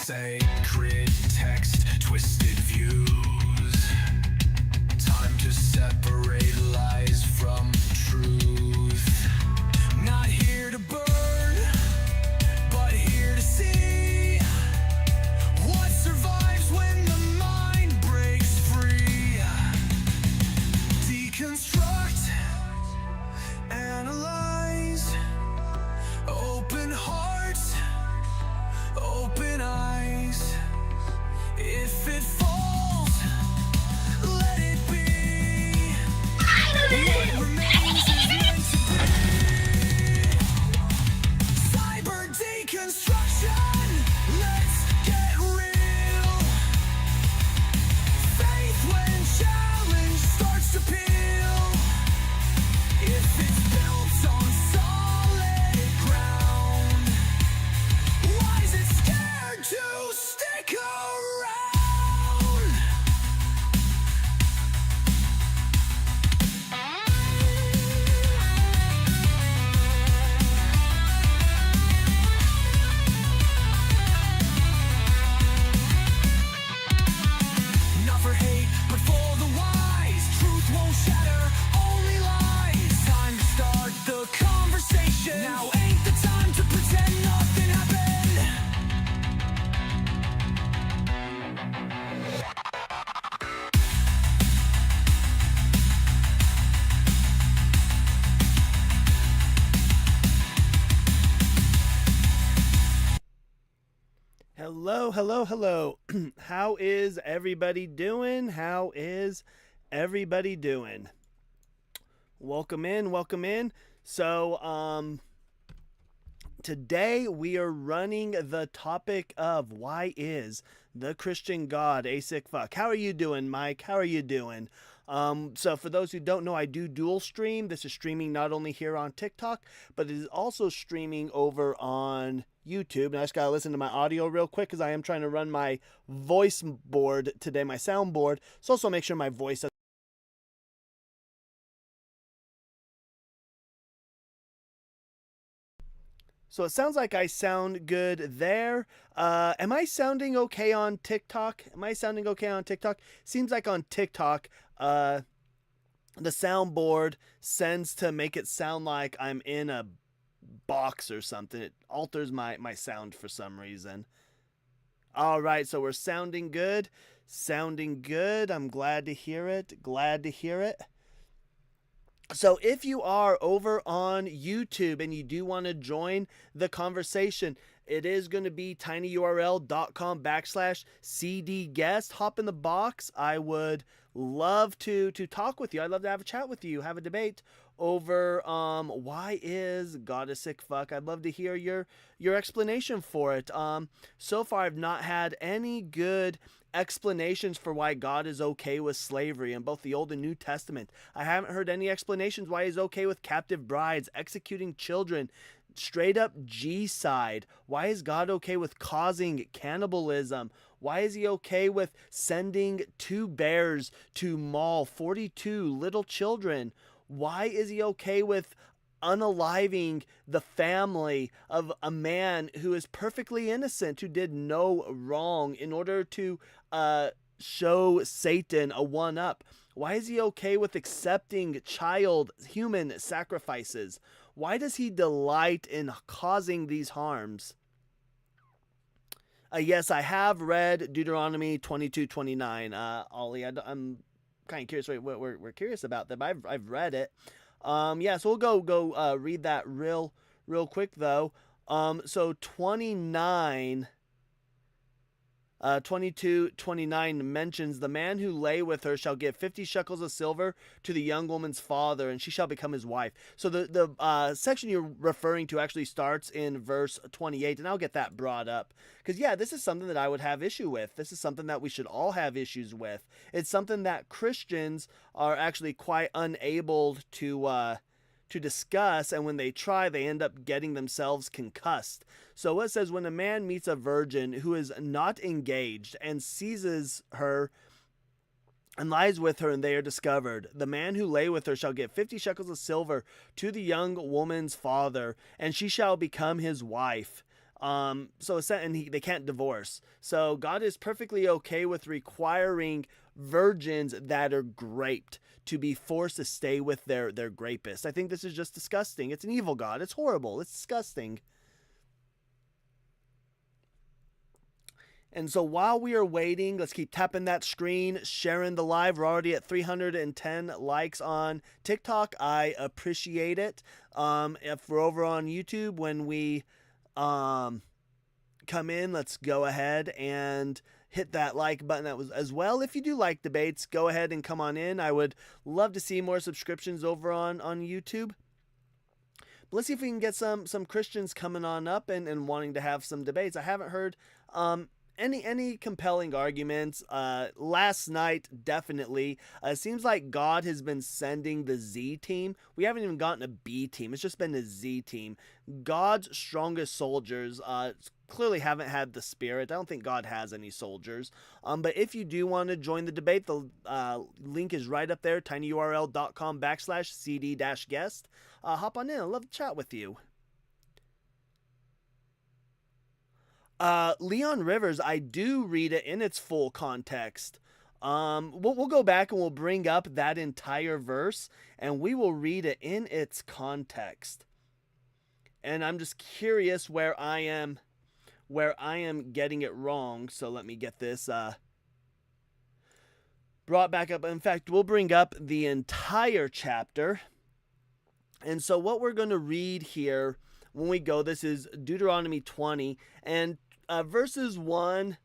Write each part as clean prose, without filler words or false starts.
Sacred text, twisted views. Time to separate lies from truth. Not here to burn, but here to see what survives when the mind breaks free. Deconstruct, analyze, open hearts, open eyes. If it falls, let it be. What remains is meant to be. Cyber deconstruction, let's get real. Faith when challenge starts to peel. If it's built on solid ground, why is it scared to stick around? Not for hate, but for the wise. Truth won't shatter, only lies. Time to start the conversation. Now ain't the time to pretend nothing happened. Hello, hello, hello. How is everybody doing? How is everybody doing? Welcome in, welcome in. So, today we are running the topic of why is the Christian God a sick fuck? How are you doing, Mike? How are you doing? So for those who don't know, I do dual stream. This is streaming not only here on TikTok, but it is also streaming over on YouTube. And I just gotta listen to my audio real quick because I am trying to run my voice board today, my soundboard. So also make sure my voice. So it sounds like I sound good there. Am I sounding okay on TikTok? Am I sounding okay on TikTok? Seems like on TikTok, the soundboard sends to make it sound like I'm in a box or something. It alters my sound for some reason. All right, so we're sounding good. Sounding good. I'm glad to hear it. Glad to hear it. So if you are over on YouTube and you do want to join the conversation, it is going to be tinyurl.com/cdguest. Hop in the box. I would love to talk with you. I'd love to have a chat with you, have a debate over why is God a sick fuck. I'd love to hear your explanation for it. So far I've not had any good explanations for why God is okay with slavery in both the Old and New Testament. I haven't heard any explanations why he's okay with captive brides, executing children, straight up G-side. Why is God okay with causing cannibalism? Why is he okay with sending 2 bears to maul 42 little children? Why is he okay with unaliving the family of a man who is perfectly innocent, who did no wrong, in order to show Satan a one-up? Why is he okay with accepting human sacrifices? Why does he delight in causing these harms? Yes, I have read Deuteronomy 22:29. Ollie, I'm kind of curious what we're curious about that, but I've read it. Yeah, so we'll go read that real quick though. So 22:29 mentions the man who lay with her shall give 50 shekels of silver to the young woman's father, and she shall become his wife. So the section you're referring to actually starts in verse 28, and I'll get that brought up because yeah, this is something that I would have issue with. This is something that we should all have issues with. It's something that Christians are actually quite unable to discuss, and when they try, they end up getting themselves concussed. So it says, when a man meets a virgin who is not engaged and seizes her and lies with her, and they are discovered, the man who lay with her shall give 50 shekels of silver to the young woman's father, and she shall become his wife. They can't divorce. So God is perfectly okay with requiring virgins that are graped to be forced to stay with their grapist. I think this is just disgusting. It's an evil God. It's horrible. It's disgusting. And so while we are waiting, let's keep tapping that screen, sharing the live. We're already at 310 likes on TikTok. I appreciate it. If we're over on YouTube, when we come in, let's go ahead and hit that like button as well. If you do like debates, go ahead and come on in. I would love to see more subscriptions over on YouTube. But let's see if we can get some Christians coming on up and wanting to have some debates. I haven't heard any compelling arguments. Last night, definitely. It seems like God has been sending the Z team. We haven't even gotten a B team. It's just been the Z team. God's strongest soldiers clearly haven't had the spirit. I don't think God has any soldiers. But if you do want to join the debate, the link is right up there, tinyurl.com/cd-guest. Hop on in. I'd love to chat with you. Leon Rivers, I do read it in its full context. We'll go back and we'll bring up that entire verse and we will read it in its context. And I'm just curious where I am getting it wrong. So let me get this brought back up. In fact, we'll bring up the entire chapter. And so what we're going to read here when we go, this is Deuteronomy 20, and verses 1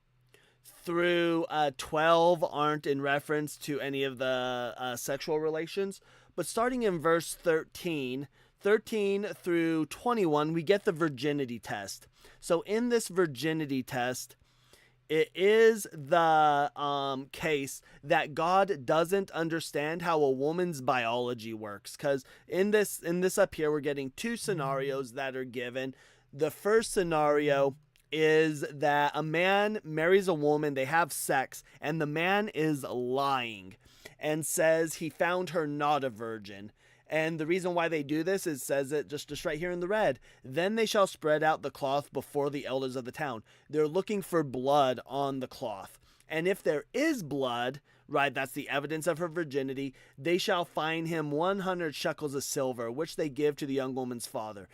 through 12 aren't in reference to any of the sexual relations, but starting in verse 13 through 21, we get the virginity test. So in this virginity test, it is the case that God doesn't understand how a woman's biology works, because in this up here, we're getting two scenarios that are given. The first scenario is that a man marries a woman, they have sex, and the man is lying and says he found her not a virgin. And the reason why they do this is, says it just right here in the red. Then they shall spread out the cloth before the elders of the town. They're looking for blood on the cloth. And if there is blood, right, that's the evidence of her virginity, they shall fine him 100 shekels of silver, which they give to the young woman's father.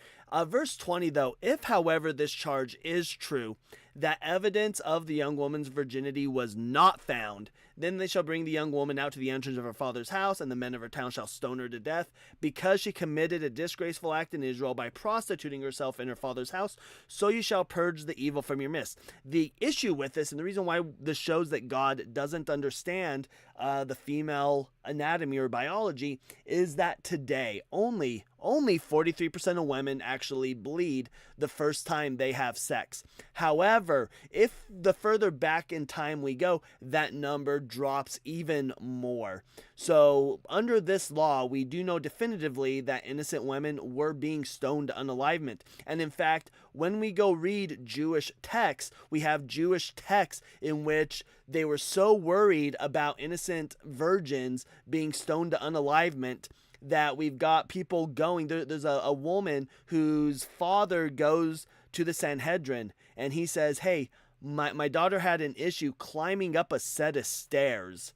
Verse 20, though, if, however, this charge is true, that evidence of the young woman's virginity was not found, then they shall bring the young woman out to the entrance of her father's house, and the men of her town shall stone her to death, because she committed a disgraceful act in Israel by prostituting herself in her father's house. So you shall purge the evil from your midst. The issue with this, and the reason why this shows that God doesn't understand the female anatomy or biology, is that today only 43% of women actually bleed the first time they have sex. However, if the further back in time we go, that number drops even more. So under this law, we do know definitively that innocent women were being stoned to unalivement. And in fact, when we go read Jewish texts, we have Jewish texts in which they were so worried about innocent virgins being stoned to unalivement that we've got people going. There's a woman whose father goes to the Sanhedrin and he says, hey, my daughter had an issue climbing up a set of stairs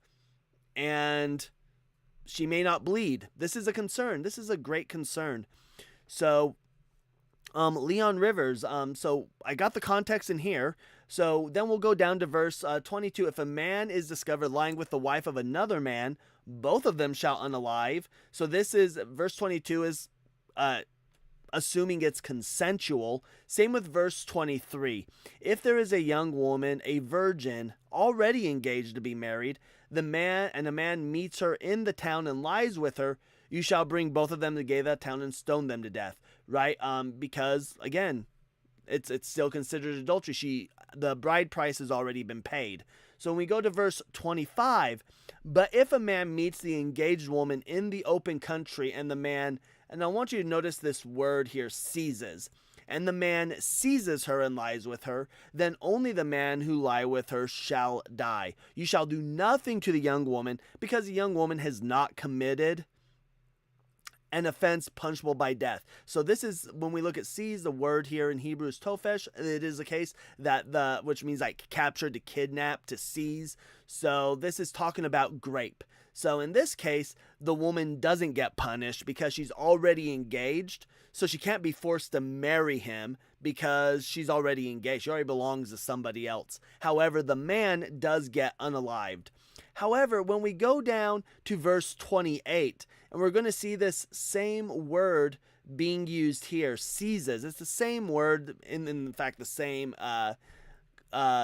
and she may not bleed. This is a concern. This is a great concern. So Leon Rivers, so I got the context in here. So then we'll go down to verse 22. If a man is discovered lying with the wife of another man, both of them shall unalive. So this is, verse 22 is assuming it's consensual. Same with verse 23. If there is a young woman, a virgin, already engaged to be married, a man meets her in the town and lies with her, you shall bring both of them to the gate of that town and stone them to death. Right? Because again, it's still considered adultery. The bride price has already been paid. So when we go to verse 25, but if a man meets the engaged woman in the open country and I want you to notice this word here, seizes, and the man seizes her and lies with her, then only the man who lie with her shall die. You shall do nothing to the young woman, because the young woman has not committed an offense punishable by death. So this is, when we look at seize, the word here in Hebrew is tofesh. It is a case that which means like capture, to kidnap, to seize. So this is talking about grape. So in this case, the woman doesn't get punished because she's already engaged. So she can't be forced to marry him because she's already engaged. She already belongs to somebody else. However, the man does get unalived. However, when we go down to verse 28, and we're going to see this same word being used here, seizes. It's the same word, in fact, the same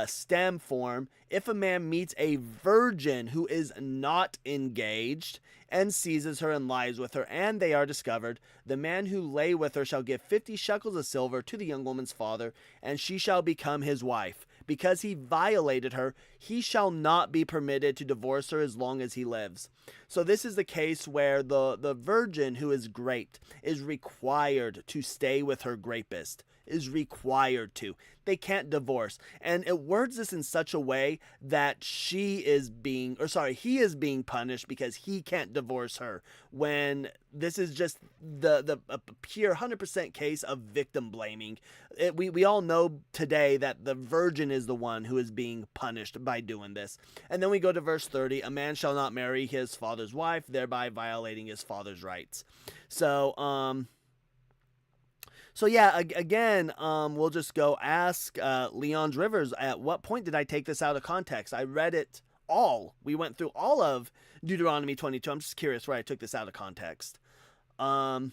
stem form. If a man meets a virgin who is not engaged and seizes her and lies with her, and they are discovered, the man who lay with her shall give 50 shekels of silver to the young woman's father, and she shall become his wife. Because he violated her, he shall not be permitted to divorce her as long as he lives. So this is the case where the virgin who is raped is required to stay with her rapist, is required to. They can't divorce. And it words this in such a way that he is being punished because he can't divorce her, when this is just a pure 100% case of victim blaming. We all know today that the virgin is the one who is being punished by doing this. And then we go to verse 30, a man shall not marry his father's wife, thereby violating his father's rights. So yeah, again, we'll just go ask Leon's Rivers, at what point did I take this out of context? I read it all. We went through all of Deuteronomy 22. I'm just curious where I took this out of context. Let's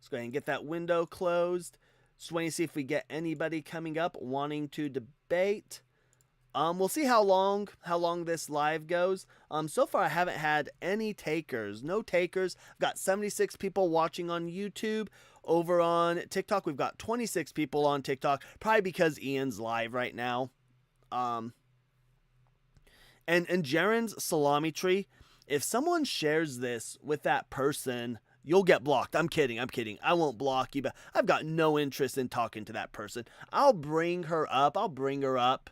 go ahead and get that window closed. Just waiting to see if we get anybody coming up wanting to debate. We'll see how long this live goes. So far I haven't had any takers. No takers. I've got 76 people watching on YouTube. Over on TikTok, we've got 26 people on TikTok, probably because Ian's live right now. And Jaren's salami tree, if someone shares this with that person, you'll get blocked. I'm kidding. I won't block you, but I've got no interest in talking to that person. I'll bring her up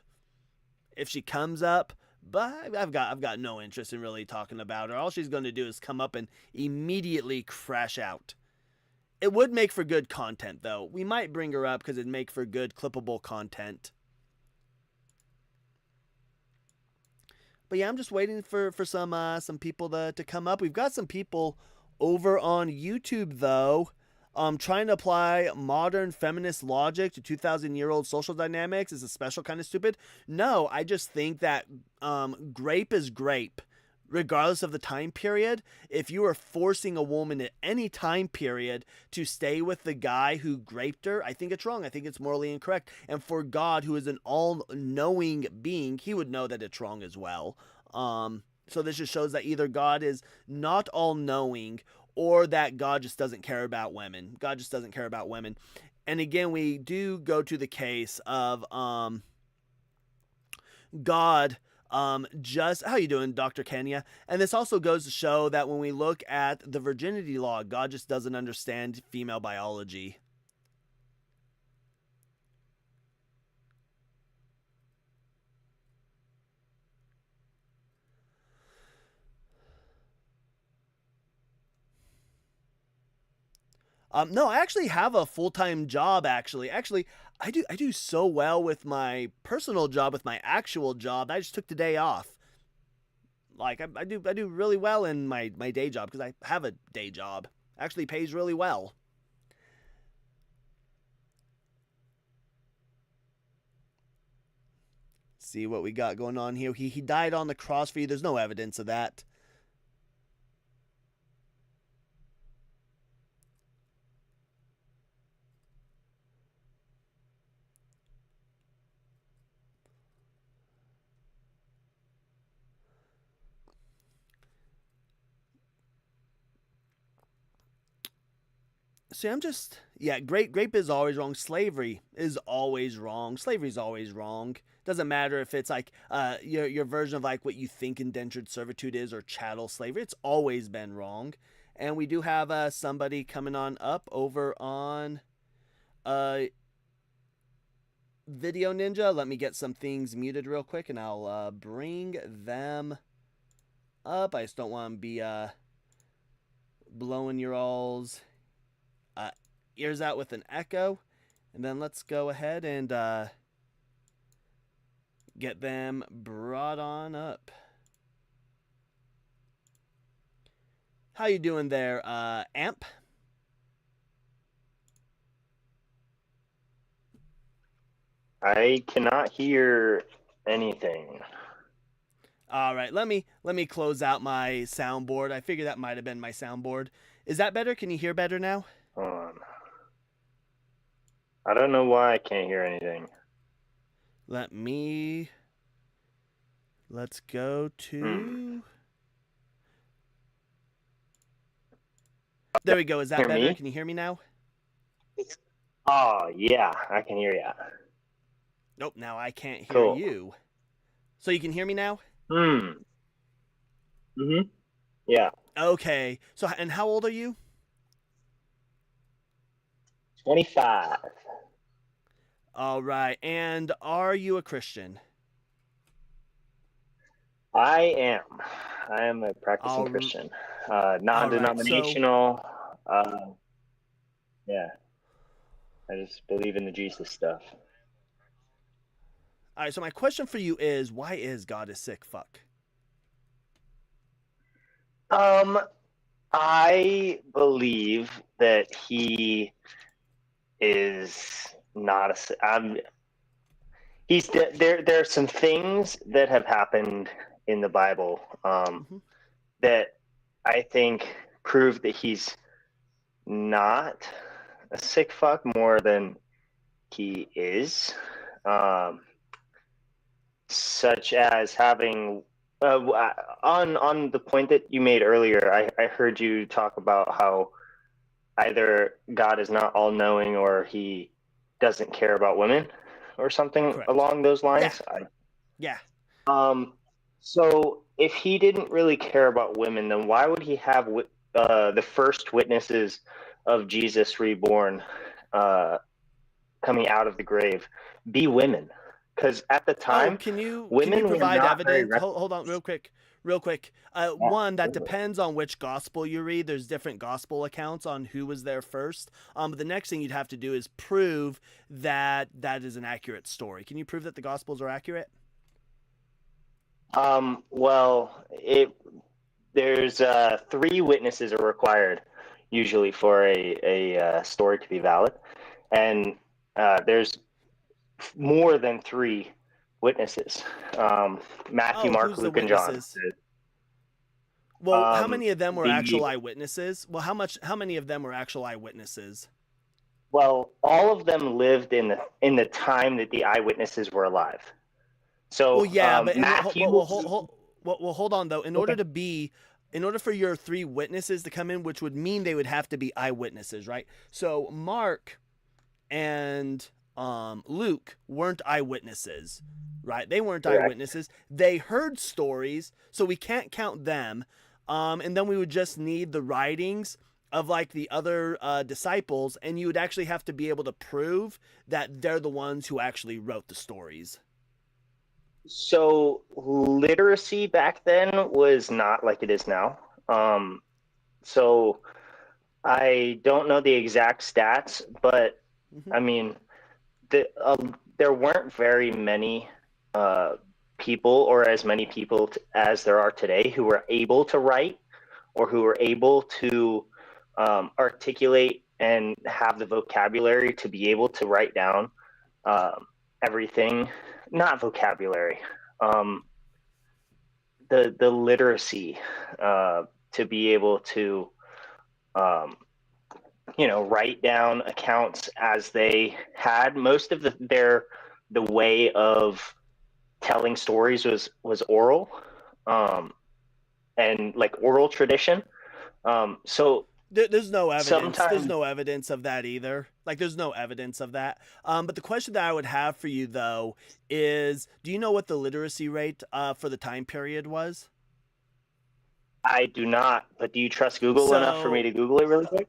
if she comes up, but I've got no interest in really talking about her. All she's going to do is come up and immediately crash out. It would make for good content, though. We might bring her up because it'd make for good clippable content. But yeah, I'm just waiting for some people to come up. We've got some people over on YouTube, though, trying to apply modern feminist logic to 2,000-year-old social dynamics is a special kind of stupid. No, I just think that grape is grape, regardless of the time period. If you are forcing a woman at any time period to stay with the guy who raped her, I think it's wrong. I think it's morally incorrect. And for God, who is an all-knowing being, he would know that it's wrong as well. So this just shows that either God is not all-knowing, or that God just doesn't care about women. God just doesn't care about women. And again, we do go to the case of God just, how you doing, Dr. Kenya? And this also goes to show that when we look at the virginity law, God just doesn't understand female biology. No, I actually have a full-time job, actually. I do so well with my personal job, with my actual job. I just took the day off. Like, I do really well in my day job, because I have a day job. Actually pays really well. See what we got going on here. He died on the cross for you. There's no evidence of that. See, grape is always wrong. Slavery is always wrong. Slavery is always wrong. Doesn't matter if it's like your version of like what you think indentured servitude is, or chattel slavery. It's always been wrong. And we do have somebody coming on up over on Video Ninja. Let me get some things muted real quick, and I'll bring them up. I just don't want to blowing your all's ears out with an echo. And then let's go ahead and get them brought on up. How you doing there, Amp? I cannot hear anything. All right, let me close out my soundboard. I figured that might have been my soundboard. Is that better? Can you hear better now? Hold on. I don't know why I can't hear anything. Let's go to... There we go. Is that better? Me? Can you hear me now? Oh, yeah, I can hear you. Nope, now I can't hear Cool. you. So you can hear me now? Yeah. Okay. So, and how old are you? 25. All right. And are you a Christian? I am a practicing Christian. Non-denominational. Yeah. I just believe in the Jesus stuff. All right. So my question for you is, why is God a sick fuck? I believe that he is not he's there are some things that have happened in the Bible that I think prove that he's not a sick fuck more than he is, such as having on the point that you made earlier. I heard you talk about how either God is not all-knowing or he doesn't care about women or something Correct. along those lines. Yeah. So if he didn't really care about women, then why would he have the first witnesses of Jesus reborn coming out of the grave be women? Because at the time, can you women provide were not evidence? Hold on, real quick. One, that totally. depends on which gospel you read. There's different gospel accounts on who was there first. But the next thing you'd have to do is prove that that is an accurate story. Can you prove that the gospels are accurate? Well, there's 3 witnesses are required usually for a story to be valid, and there's more than 3 witnesses. Matthew, Mark, Luke, and John. Well, how many of them were actual eyewitnesses? Well, how many of them were actual eyewitnesses? Well, all of them lived in the time that the eyewitnesses were alive. So, well, yeah, but Matthew. Hold on though. In order for your 3 witnesses to come in, which would mean they would have to be eyewitnesses, right? So Mark and Luke weren't eyewitnesses, right? They weren't eyewitnesses. They heard stories, so we can't count them. And then we would just need the writings of like the other disciples, and you would actually have to be able to prove that they're the ones who actually wrote the stories. So literacy back then was not like it is now. So I don't know the exact stats, but I mean, there weren't very many people, or as many people as there are today, who were able to write or who were able to articulate and have the vocabulary to be able to write down everything. Not vocabulary, the literacy to be able to write down accounts as they had. Most of the way of telling stories was oral, and like oral tradition. So there's no evidence. Sometimes... There's no evidence of that either. Like, there's no evidence of that. But the question that I would have for you, though, is do you know what the literacy rate for the time period was? I do not, but do you trust Google enough for me to Google it really quick?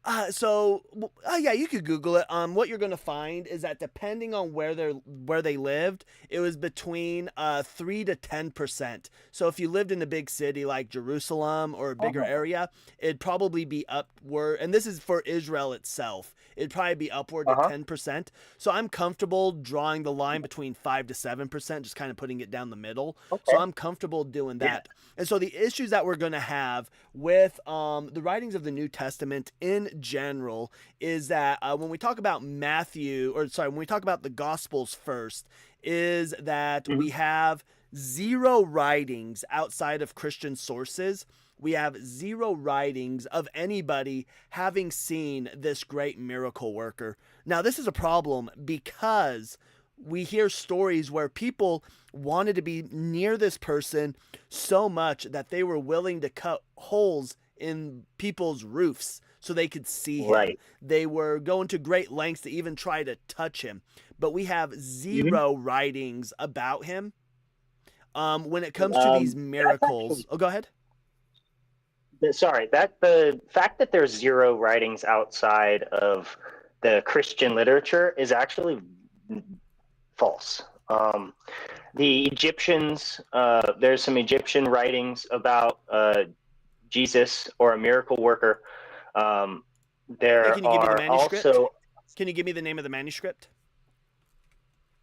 Yeah, you could Google it. What you're gonna find is that depending on where they lived, it was between 3 to 10%. So if you lived in a big city like Jerusalem or a bigger Oh. area, it'd probably be upward. And this is for Israel itself. It'd probably be upward to Uh-huh. 10%. So I'm comfortable drawing the line between 5 to 7%, just kind of putting it down the middle. So Okay. I'm comfortable doing Yeah. that. And so the issues that we're going to have with the writings of the New Testament in general is that when we talk about when we talk about the Gospels first, is that Mhm. we have zero writings outside of Christian sources. We have zero writings of anybody having seen this great miracle worker. Now, this is a problem because we hear stories where people wanted to be near this person so much that they were willing to cut holes in people's roofs so they could see him. Right. They were going to great lengths to even try to touch him. But we have Mhm. zero writings about him. When it comes to these That's miracles, actually oh, go ahead. sorry, that the fact that there's zero writings outside of the Christian literature is actually false. The Egyptians, there's some Egyptian writings about Jesus or a miracle worker. Um, Yeah, there can you give me the are manuscript? also, Can you give me the name of the manuscript?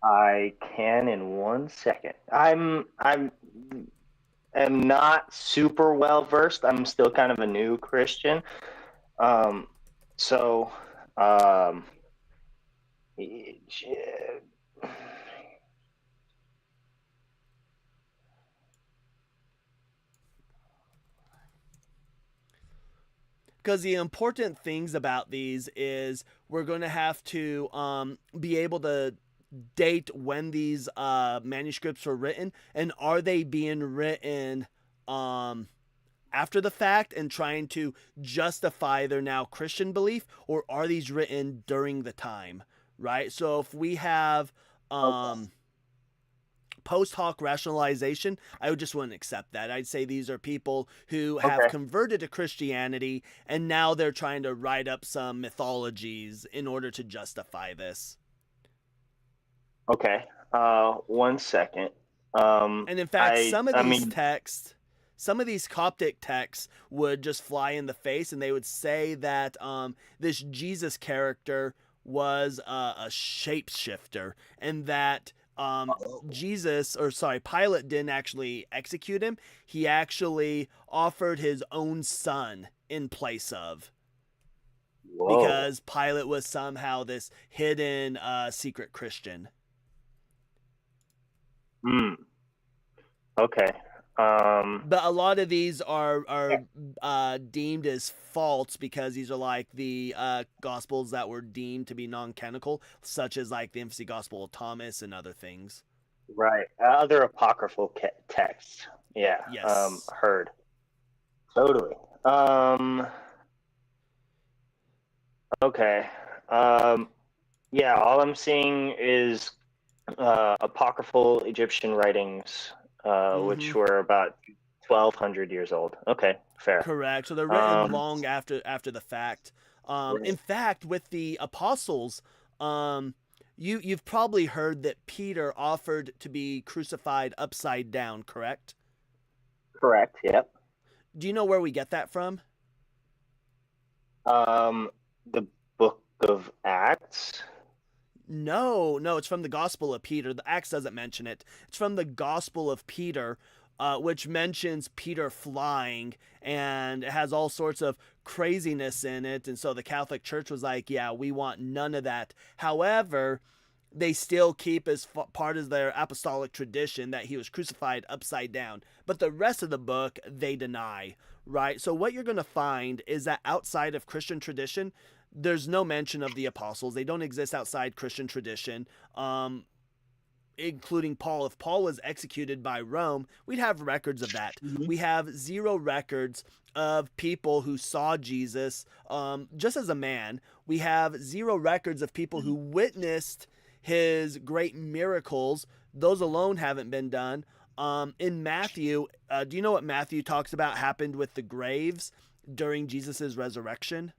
I can in 1 second. I'm am not super well versed. I'm still kind of a new Christian. Um, so um, Because the important things about these is we're going to have to be able to date when these manuscripts were written, and are they being written um, after the fact and trying to justify their now Christian belief, or are these written during the time, right? So if we have okay. post hoc rationalization, I would just wouldn't accept that. I'd say these are people who have Okay. converted to Christianity and now they're trying to write up some mythologies in order to justify this. Okay. 1 second. And in fact, I mean, some of these Coptic texts would just fly in the face and they would say that this Jesus character was a shapeshifter and that Pilate didn't actually execute him. He actually offered his own son in place of, whoa. because Pilate was somehow this hidden secret Christian. Hmm. Okay. Um, But a lot of these are yeah, deemed as false because these are like the gospels that were deemed to be non-canonical, such as like the Infancy Gospel of Thomas and other things. right. Other apocryphal texts. Yeah. Yes. Heard. Totally. Okay. Um, yeah. All I'm seeing is apocryphal Egyptian writings, Mm-hmm. which were about 1,200 years old. Okay, fair. Correct. So they're written Um, long after the fact. In right. fact, with the apostles, um, you've probably heard that Peter offered to be crucified upside down. Correct? Correct. Yep. Do you know where we get that from? The Book of Acts. No, no, it's from the Gospel of Peter. The Acts doesn't mention it. It's from the Gospel of Peter, which mentions Peter flying, and it has all sorts of craziness in it. And so the Catholic Church was like, yeah, we want none of that. However, they still keep as part of their apostolic tradition that he was crucified upside down. But the rest of the book, they deny, right? So what you're going to find is that outside of Christian tradition, there's no mention of the apostles. They don't exist outside Christian tradition, including Paul. If Paul was executed by Rome, we'd have records of that. Mhm. We have zero records of people who saw Jesus just as a man. We have zero records of people who witnessed his great miracles. Those alone haven't been done. In Matthew, do you know what Matthew talks about happened with the graves during Jesus's resurrection?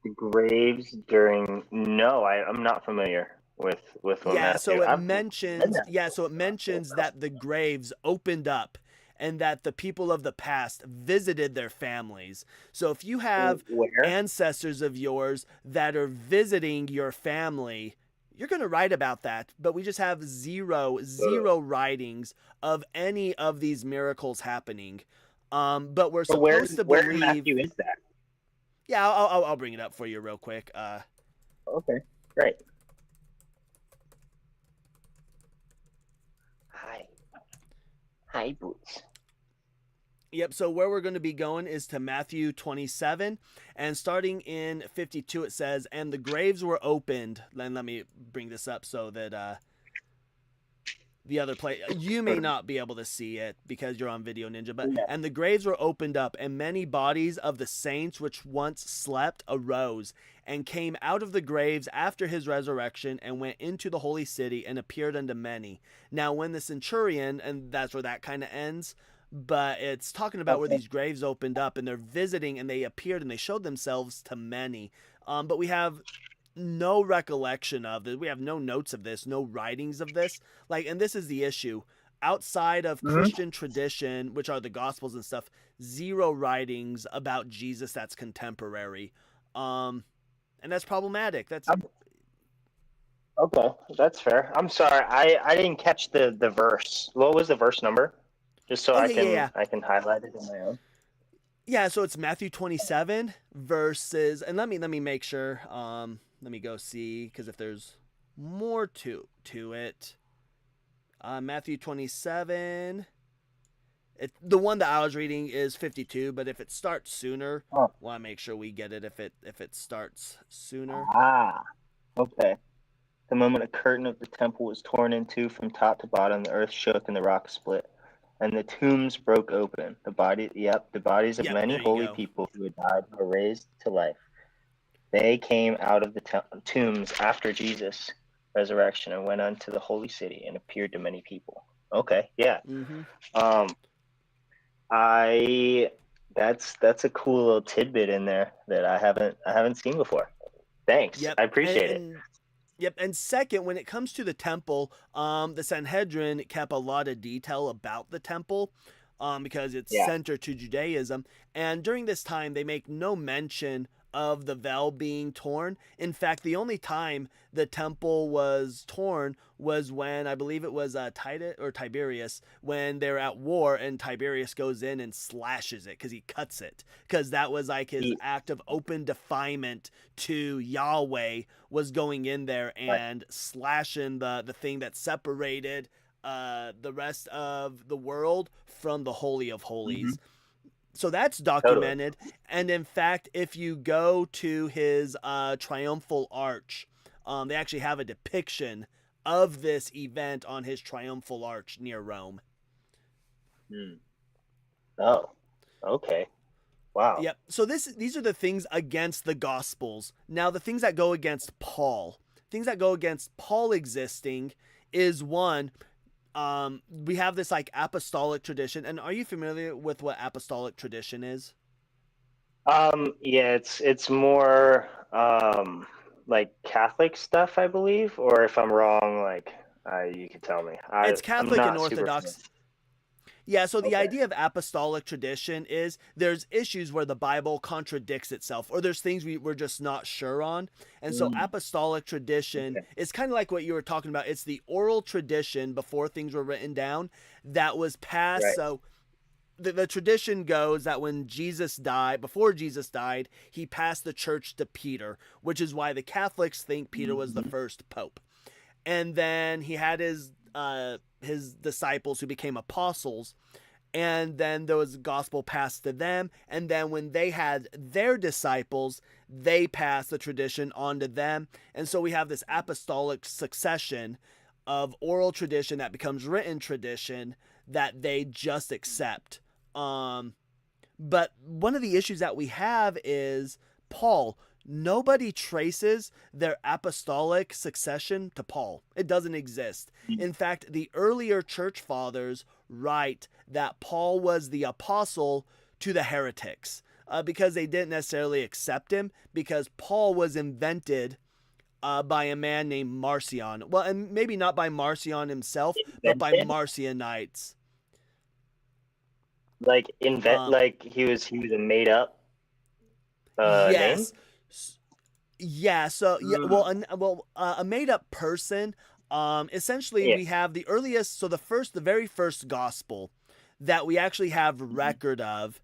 The graves during no, I'm not familiar with what Yeah, Matthew. so it I've read mentions that. yeah, so it mentions that the graves opened up and that the people of the past visited their families. So if you have Where? ancestors of yours that are visiting your family, you're going to write about that, but we just have zero writings of any of these miracles happening. But we're But where supposed to where in believe. Matthew is that? Yeah, I'll bring it up for you real quick. Okay, great. Hi, hi, Boots. Yep, so where we're going to be going is to Matthew 27, and starting in 52, it says, "And the graves were opened." Then let me bring this up so that the other play, you may not be able to see it because you're on Video Ninja, but, Yeah. "And the graves were opened up, and many bodies of the saints which once slept arose, and came out of the graves after his resurrection, and went into the holy city, and appeared unto many." Now, when the centurion, and that's where that kind of ends, but it's talking about where Okay. these graves opened up and they're visiting and they appeared and they showed themselves to many. But we have no recollection of this. We have no notes of this, no writings of this. Like, and this is the issue. Outside of Mm-hmm. Christian tradition, which are the Gospels and stuff, zero writings about Jesus that's contemporary. And that's problematic. That's Okay, that's fair. I'm sorry, I didn't catch the verse. What was the verse number? Just so oh yeah. I can highlight it in my own. Yeah, so it's Matthew 27 verses, and let me make sure. Let me go see because if there's more to it, Matthew 27. The one that I was reading is 52, but if it starts sooner, Oh. want to make sure we get it if it starts sooner. Ah, okay. The moment a curtain of the temple was torn in two from top to bottom, the earth shook and the rocks split, and the tombs broke open. The bodies of Yep, many there you holy go. people who had died were raised to life. They came out of the tombs after Jesus' resurrection and went unto the holy city and appeared to many people. Okay, yeah. Mm-hmm. Um, I that's a cool little tidbit in there that I haven't seen before. Thanks, Yep, I and, appreciate it. and Yep, and second, when it comes to the temple, the Sanhedrin kept a lot of detail about the temple, because it's Yeah. center to Judaism. And during this time, they make no mention of the veil being torn. In fact, the only time the temple was torn was when I believe it was Titus or Tiberius when they're at war, and Tiberius goes in and slashes it because he cuts it because that was like his He, act of open defilement to Yahweh, was going in there right. and slashing the thing that separated the rest of the world from the Holy of Mm-hmm. Holies. So that's Totally. documented. And in fact, if you go to his triumphal arch, they actually have a depiction of this event on his triumphal arch near Rome. Hmm. Oh, okay. Wow. Yep. So these are the things against the Gospels. Now, the things that go against Paul, things that go against Paul existing, is one. We have this like apostolic tradition, and are you familiar with what apostolic tradition is? Yeah, it's more like Catholic stuff, I believe, or if I'm wrong, like you can tell me. It's I'm Catholic and not super familiar. Orthodox. Yeah, so the Okay. idea of apostolic tradition is there's issues where the Bible contradicts itself, or there's things we're just not sure on. And so Mm, apostolic tradition okay. is kind of like what you were talking about. It's the oral tradition before things were written down that was passed. Right. So the tradition goes that when Jesus died, before Jesus died, he passed the church to Peter, which is why the Catholics think Peter was the Mm-hmm. first pope. And then he had his disciples who became apostles, and then there was gospel passed to them, and then when they had their disciples, they passed the tradition on to them. And so we have this apostolic succession of oral tradition that becomes written tradition that they just accept. But one of the issues that we have is Paul. Nobody traces their apostolic succession to Paul. It doesn't exist. In fact, the earlier church fathers write that Paul was the apostle to the heretics. because they didn't necessarily accept him, because Paul was invented by a man named Marcion. Well, and maybe not by Marcion himself, but by Invented? Marcionites. Um, Like he was a made up name? yes. Yeah, so yeah, Mm. a made up person. Essentially, Yeah. we have the earliest, so the very first gospel that we actually have Mhm. record of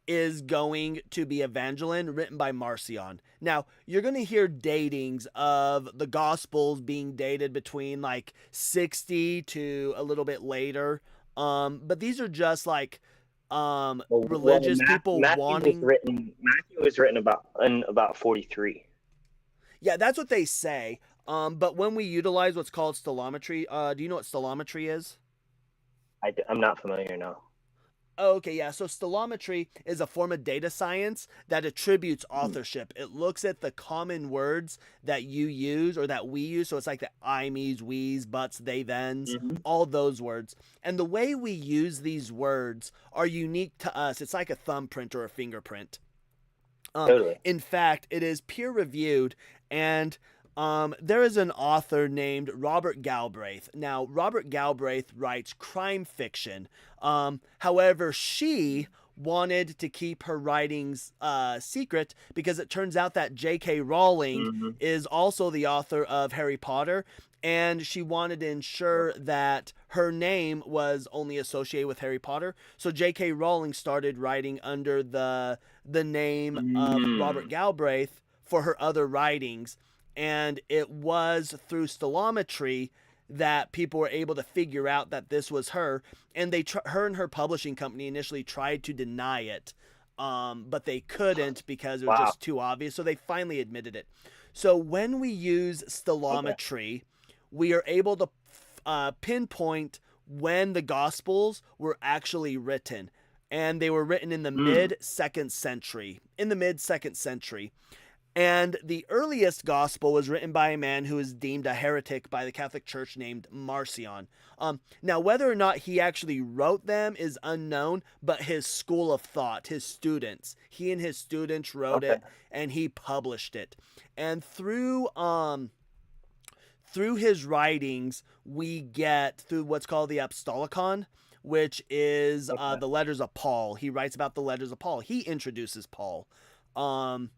is going to be Evangeline, written by Marcion. Now, you're going to hear datings of the gospels being dated between like 60 to a little bit later. But these are just like Well, religious people wanting. Matthew was written about in about 43. Yeah, that's what they say. But when we utilize what's called stellometry, do you know what stellometry is? I'm not familiar now. Oh, okay, yeah. So stellometry is a form of data science that attributes Mm. authorship. It looks at the common words that you use or that we use. So it's like the I, me's, we's, buts, they, thens, Hmm. all those words. And the way we use these words are unique to us. It's like a thumbprint or a fingerprint. Totally. In fact, it is peer reviewed, and there is an author named Robert Galbraith. Now, Robert Galbraith writes crime fiction. However, she wanted to keep her writings secret because it turns out that J.K. Rowling Hmm. is also the author of Harry Potter, and she wanted to ensure that her name was only associated with Harry Potter. So J.K. Rowling started writing under the name of Robert Mm. Galbraith for her other writings, and it was through stellometry that people were able to figure out that this was her, and her and her publishing company initially tried to deny it, but they couldn't because it was Wow. just too obvious, so they finally admitted it. So when we use Okay. stellometry, we are able to pinpoint when the Gospels were actually written. And they were written in the Mm. mid second century. In the mid second century. And the earliest gospel was written by a man who is deemed a heretic by the Catholic Church named Marcion. Now, whether or not he actually wrote them is unknown, but his school of thought, his students, he and his students wrote Okay. it, and he published it. And through his writings, we get through what's called the Apostolic, which is Okay. the letters of Paul. He writes about the letters of Paul. He introduces Paul. Um,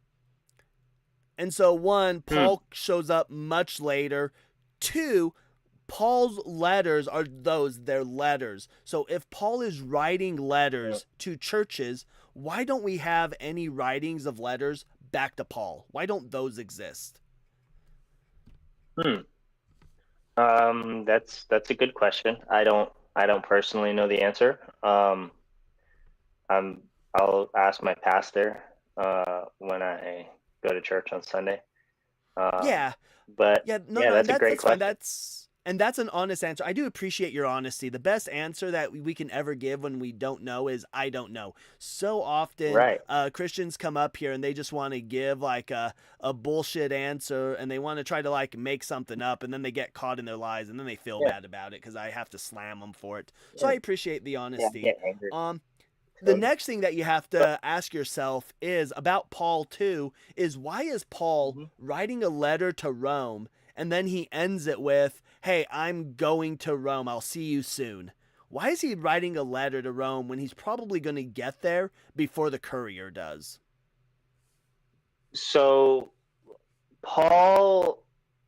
and so, one, Hmm. Paul shows up much later. Two, Paul's letters are they're letters. So, if Paul is writing Yeah. letters to churches, why don't we have any writings of letters back to Paul? Why don't those exist? Hmm. That's a good question. I don't personally know the answer. I'm I'll ask my pastor when I go to church on Sunday. Um, Yeah, but yeah, no, yeah, no, and that's a great that's fine. question. That's an honest answer. I do appreciate your honesty. The best answer that we can ever give when we don't know is I don't know. So often, Right. Christians come up here and they just want to give like a bullshit answer, and they want to try to like make something up, and then they get caught in their lies, and then they feel Yeah. bad about it because I have to slam them for it. So Yeah. I appreciate the Yeah. honesty. Get angry. Um, the Totally. next thing that you have But to ask yourself is about Paul too is why is Paul mhm. writing a letter to Rome and then he ends it with, "Hey, I'm going to Rome. I'll see you soon." Why is he writing a letter to Rome when he's probably going to get there before the courier does? So Paul,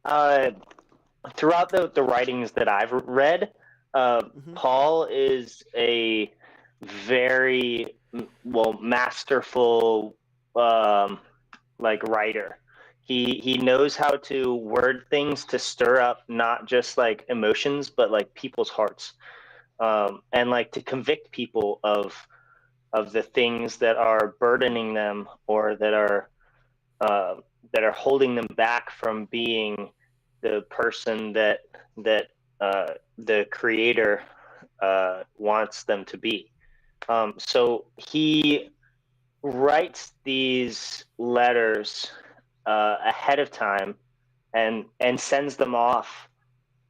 uh, throughout the writings that I've read, Mhm. Paul is a very masterful like writer. He knows how to word things to stir up not just like emotions but like people's hearts, and like to convict people of the things that are burdening them or uh, that are holding them back from being the person that the creator wants them to be. So he writes these letters ahead of time and sends them off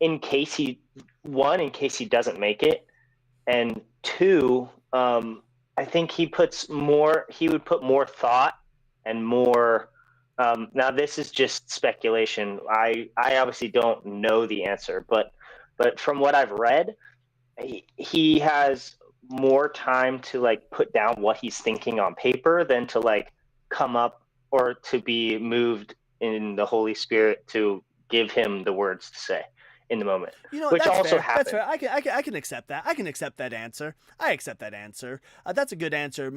in case in case he doesn't make it, and two, I think he would put more thought and more. Now this is just speculation. I obviously don't know the answer, but from what I've read, he has more time to like put down what he's thinking on paper than to like come up or to be moved in the Holy Spirit to give him the words to say in the moment, You know, which that's also fair. That's happened. fair. I can accept that. I can accept that answer. I accept that answer. That's a good answer.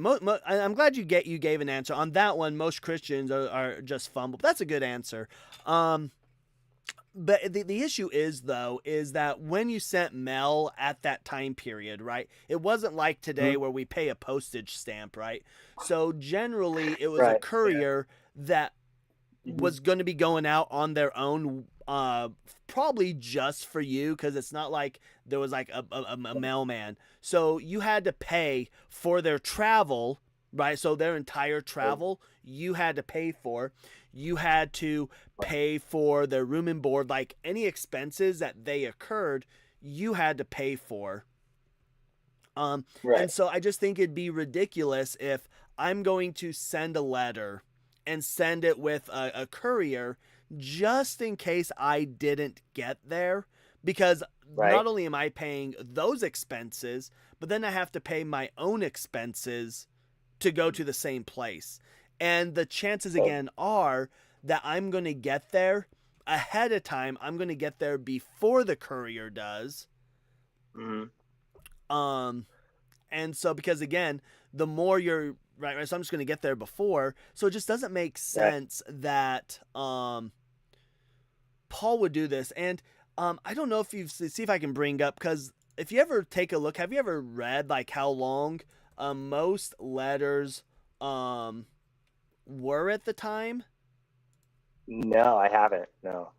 I'm glad you gave an answer on that one. Most Christians are just fumble. That's a good answer. But the issue is though is that when you sent mail at that time period, right? It wasn't like today where we pay a postage stamp, right? So generally, it was a Right. courier that was going to be going out on their own, probably just for you, because it's not like there was like a mailman. So you had to pay for their travel, right? So their entire travel you had to pay for. You had to pay for their room and board, like any expenses that they occurred, you had to pay for. And so I just think it'd be ridiculous if I'm going to send a letter and send it with a courier just in case I didn't get there. Because not only am I paying those expenses, but then I have to pay my own expenses to go to the same place. And the chances again are that I'm going to get there ahead of time. I'm going to get there before the courier does. And so because again, the more you're right, so I'm just going to get there before. So it just doesn't make sense that Paul would do this. And I don't know if see if I can bring up, because if you ever take a look, have you ever read like how long most letters were at the time? No, I haven't. No.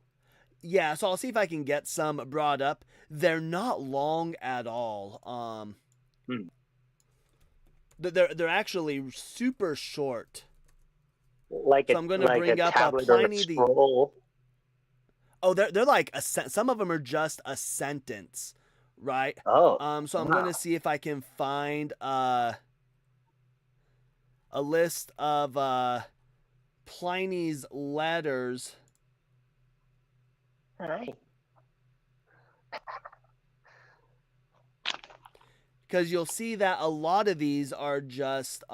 Yeah, so I'll see if I can get some brought up. They're not long at all. They're actually super short. Like So I'm going to bring up tablet Pliny or a scroll. they're like some of them are just a sentence, right? Oh. So I'm going to see if I can find a list of Pliny's letters. Hi. Because you'll see that a lot of these are just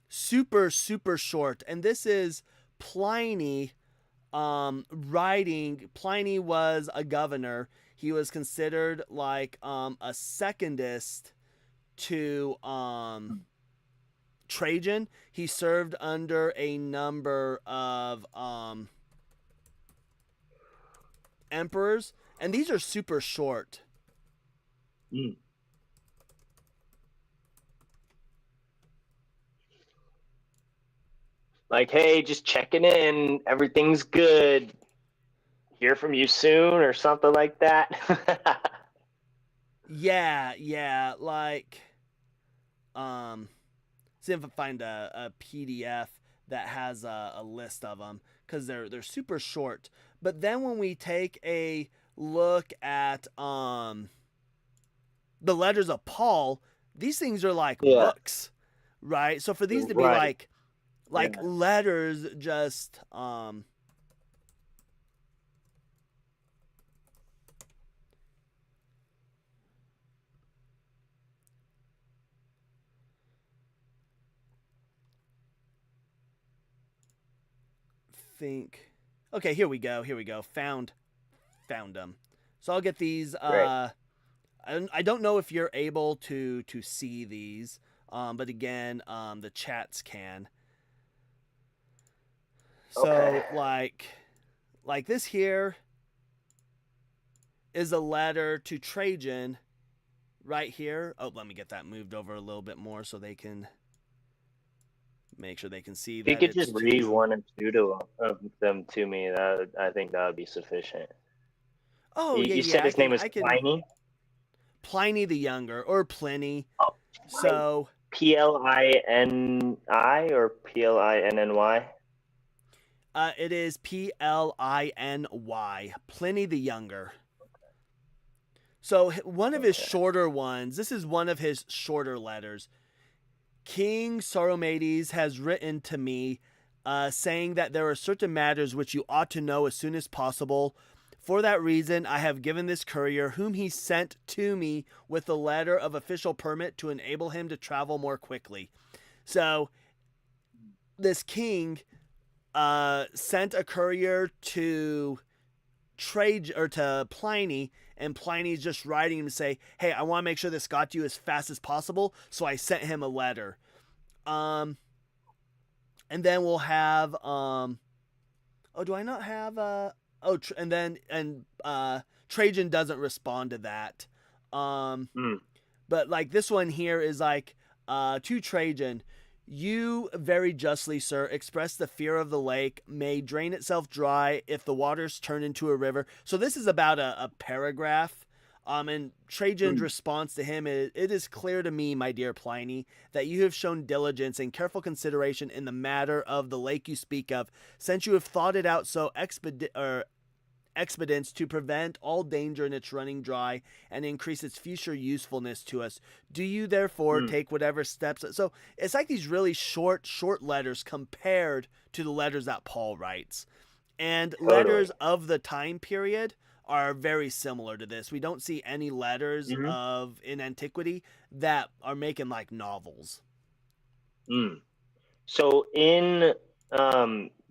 super short, and this is Pliny writing. Pliny was a governor. He was considered like a secondist to Trajan. He served under a number of emperors, and these are super short. Like, hey, just checking in. Everything's good. Hear from you soon, or something like that. Yeah, like see if I find a PDF that has a list of them, because they're super short. But then when we take a look at the letters of Paul, these things are like books, right? So for these to be like letters, just think. Okay, here we go. Found them. So I'll get these. I don't know if you're able to see these, but again, the chats can. So like this here is a letter to Trajan right here. Oh, let me get that moved over a little bit more so they can make sure they can see that. If you could just read one and two of them to me, I think that would be sufficient. Oh, you said his name was Pliny? Pliny the Younger, or Pliny. Oh, so Plini or Plinny? It is Pliny, Pliny the Younger. So one of his Okay. shorter ones, this is one of his shorter letters. King Soromades has written to me, saying that there are certain matters which you ought to know as soon as possible. For that reason, I have given this courier, whom he sent to me with a letter of official permit to enable him to travel more quickly. So, this king sent a courier to to Pliny, and Pliny's just writing him to say, "Hey, I want to make sure this got to you as fast as possible, so I sent him a letter." Um, and then we'll have oh, do I not have Trajan doesn't respond to that. Um, Mm. but like this one here is like to Trajan, you very justly, sir, express the fear of the lake may drain itself dry if the waters turn into a river. So this is about a paragraph. And Trajan's Mm. response to him is, "It is clear to me, my dear Pliny, that you have shown diligence and careful consideration in the matter of the lake you speak of, since you have thought it out so expedience to prevent all danger in its running dry and increase its future usefulness to us. Do you therefore Mm. take whatever steps?" So it's like these really short letters compared to the letters that Paul writes. And Totally. letters of the time period are very similar to this. We don't see any letters Hmm. of in antiquity that are making like novels. Mm. So in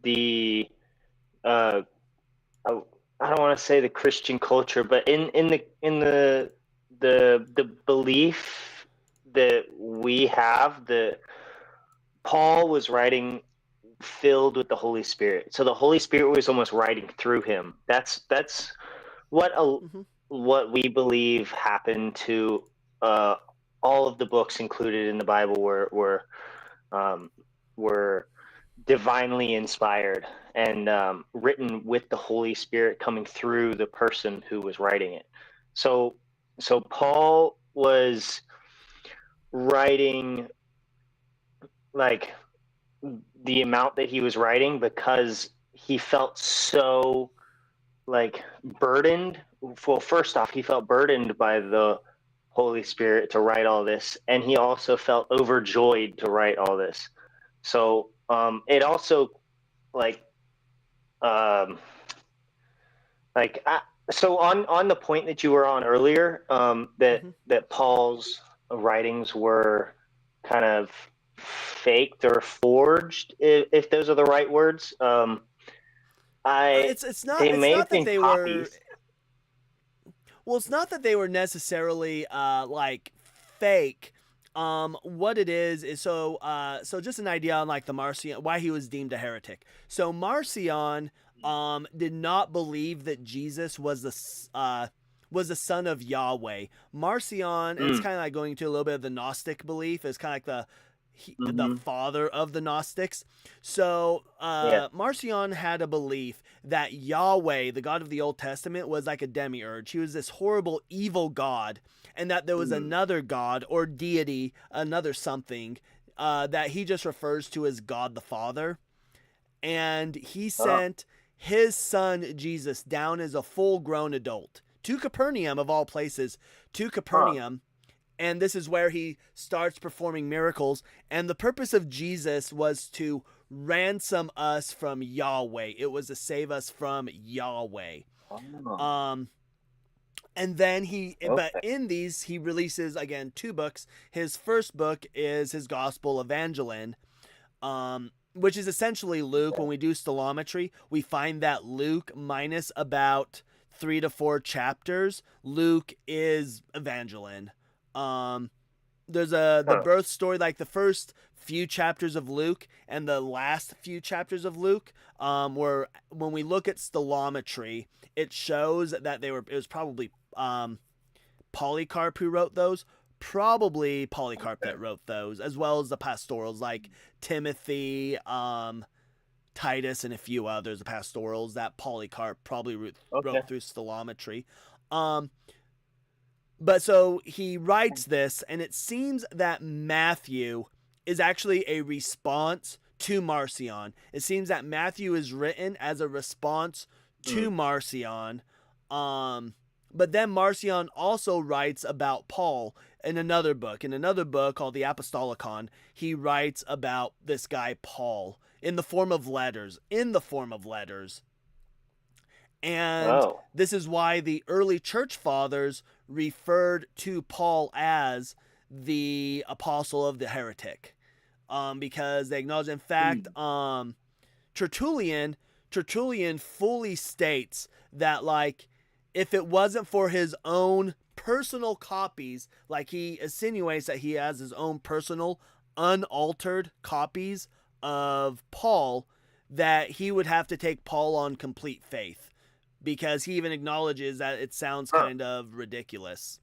the uh, I, I don't want to say the Christian culture, but in the belief that we have, that Paul was writing filled with the Holy Spirit. So the Holy Spirit was almost writing through him. That's what Mm-hmm. what we believe happened to uh, all of the books included in the Bible um, were divinely inspired and written with the Holy Spirit coming through the person who was writing it. So so Paul was writing like the amount that he was writing because he felt so like burdened. Well, first off, he felt burdened by the Holy Spirit to write all this, and he also felt overjoyed to write all this. So it also like um, like so on the point that you were on earlier, Mm-hmm. that Paul's writings were kind of faked or forged, if those are the right words. I It's not They may have that been they were. copies. Well, it's not that they were necessarily like fake. What it is so just an idea on like the Marcion, why he was deemed a heretic. So Marcion did not believe that Jesus was the son of Yahweh. Marcion, and it's Mm, kind of like going to a little bit of the Gnostic belief, is kind of like the hmm. father of the Gnostics. So Yeah. Marcion had a belief that Yahweh, the God of the Old Testament, was like a demiurge. He was this horrible, evil God, and that there was Mm. another God or deity, another something that he just refers to as God the Father. And he Oh, sent his son Jesus down as a full grown adult to Capernaum, of all places, to huh. Capernaum, and this is where he starts performing miracles. And the purpose of Jesus was to ransom us from Yahweh. It was to save us from Yahweh. Oh, Um, and then but okay. in these, he releases again two books. His first book is his Gospel Evangeline, which is essentially Luke. Okay. When we do stilometry, we find that Luke minus about 3 to 4 chapters, Luke is Evangeline. Um, there's the Huh. birth story, like the first few chapters of Luke and the last few chapters of Luke, where when we look at stilometry, it shows that it was probably Polycarp who wrote those. Probably Polycarp Okay. that wrote those, as well as the pastorals like Timothy, Titus, and a few others. The pastorals that Polycarp probably Okay. wrote through stilometry. Um, but so he writes this, and it seems that Matthew is actually a response to Marcion. It seems that Matthew is written as a response to Mm. Marcion, um, But then Marcion also writes about Paul in another book. In another book called the Apostolicon, he writes about this guy Paul in the form of letters. And Oh. this is why the early church fathers referred to Paul as the apostle of the heretic. Because they acknowledge, in fact, Tertullian fully states that, like, if it wasn't for his own personal copies, like he insinuates that he has his own personal unaltered copies of Paul, that he would have to take Paul on complete faith, because he even acknowledges that it sounds kind of ridiculous.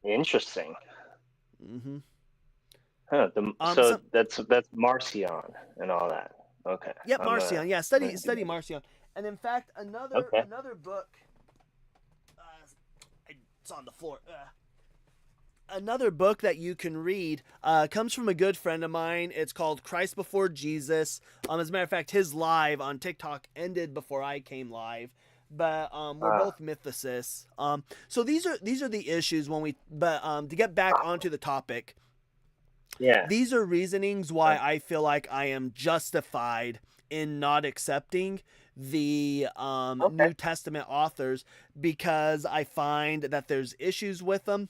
Interesting. Mm-hmm. Huh, so that's Marcion and all that. Okay. Yep, Marcion. Yeah, study Marcion. And in fact, another book. It's on the floor. Another book that you can read comes from a good friend of mine. It's called Christ Before Jesus. As a matter of fact, his live on TikTok ended before I came live. But we're both mythicists. So these are the issues when we. But to get back onto the topic. Yeah. These are reasonings why I feel like I am justified in not accepting the New Testament authors, because I find that there's issues with them.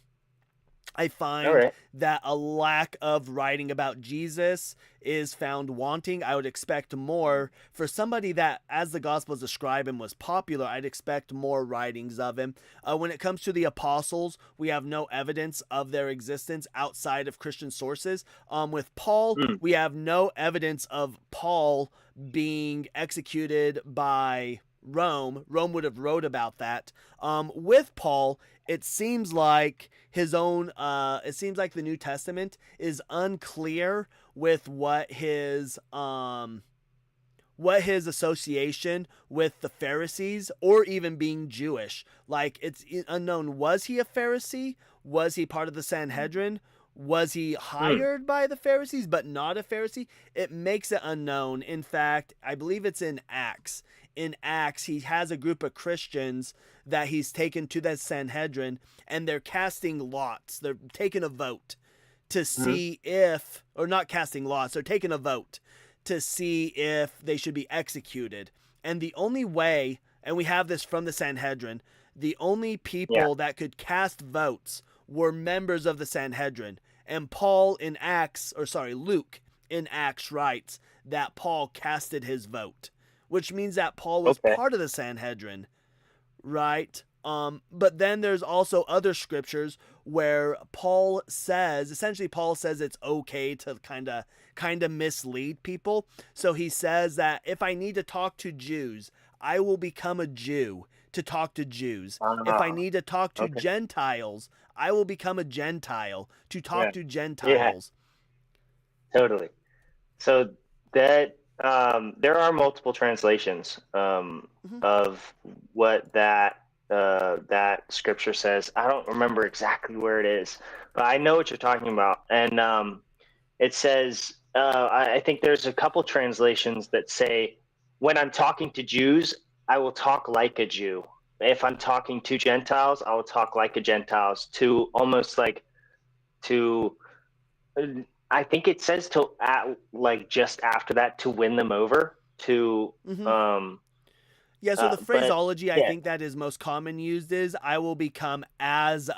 I find that a lack of writing about Jesus is found wanting. I would expect more for somebody that, as the Gospels describe him, was popular. I'd expect more writings of him. When it comes to the apostles, we have no evidence of their existence outside of Christian sources. With Paul, we have no evidence of Paul being executed by Rome. Rome would have wrote about that. With Paul, it seems like his own it seems like the New Testament is unclear with what his association with the Pharisees, or even being Jewish. Like, it's unknown. Was he a Pharisee? Was he part of the Sanhedrin? Was he hired by the Pharisees but not a Pharisee? It makes it unknown. In fact, I believe it's in Acts. In Acts, he has a group of Christians that he's taken to the Sanhedrin, and they're casting lots. They're taking a vote to see if, or not casting lots, they're taking a vote to see if they should be executed. And the only way, and we have this from the Sanhedrin, the only people that could cast votes were members of the Sanhedrin. And Luke in Acts writes that Paul casted his vote, which means that Paul was part of the Sanhedrin, right? But then there's also other scriptures where Paul says it's okay to kind of mislead people. So he says that if I need to talk to Jews, I will become a Jew to talk to Jews. If I need to talk to Gentiles, I will become a Gentile to talk to Gentiles. Yeah. Totally. So that there are multiple translations of what that scripture says. I don't remember exactly where it is, but I know what you're talking about. And it says, I think there's a couple translations that say, when I'm talking to Jews, I will talk like a Jew. If I'm talking to Gentiles, I will talk like a Gentiles. To almost like to, I think it says to like just after that, to win them over. To yeah, so the phraseology I think that is most common used is, I will become as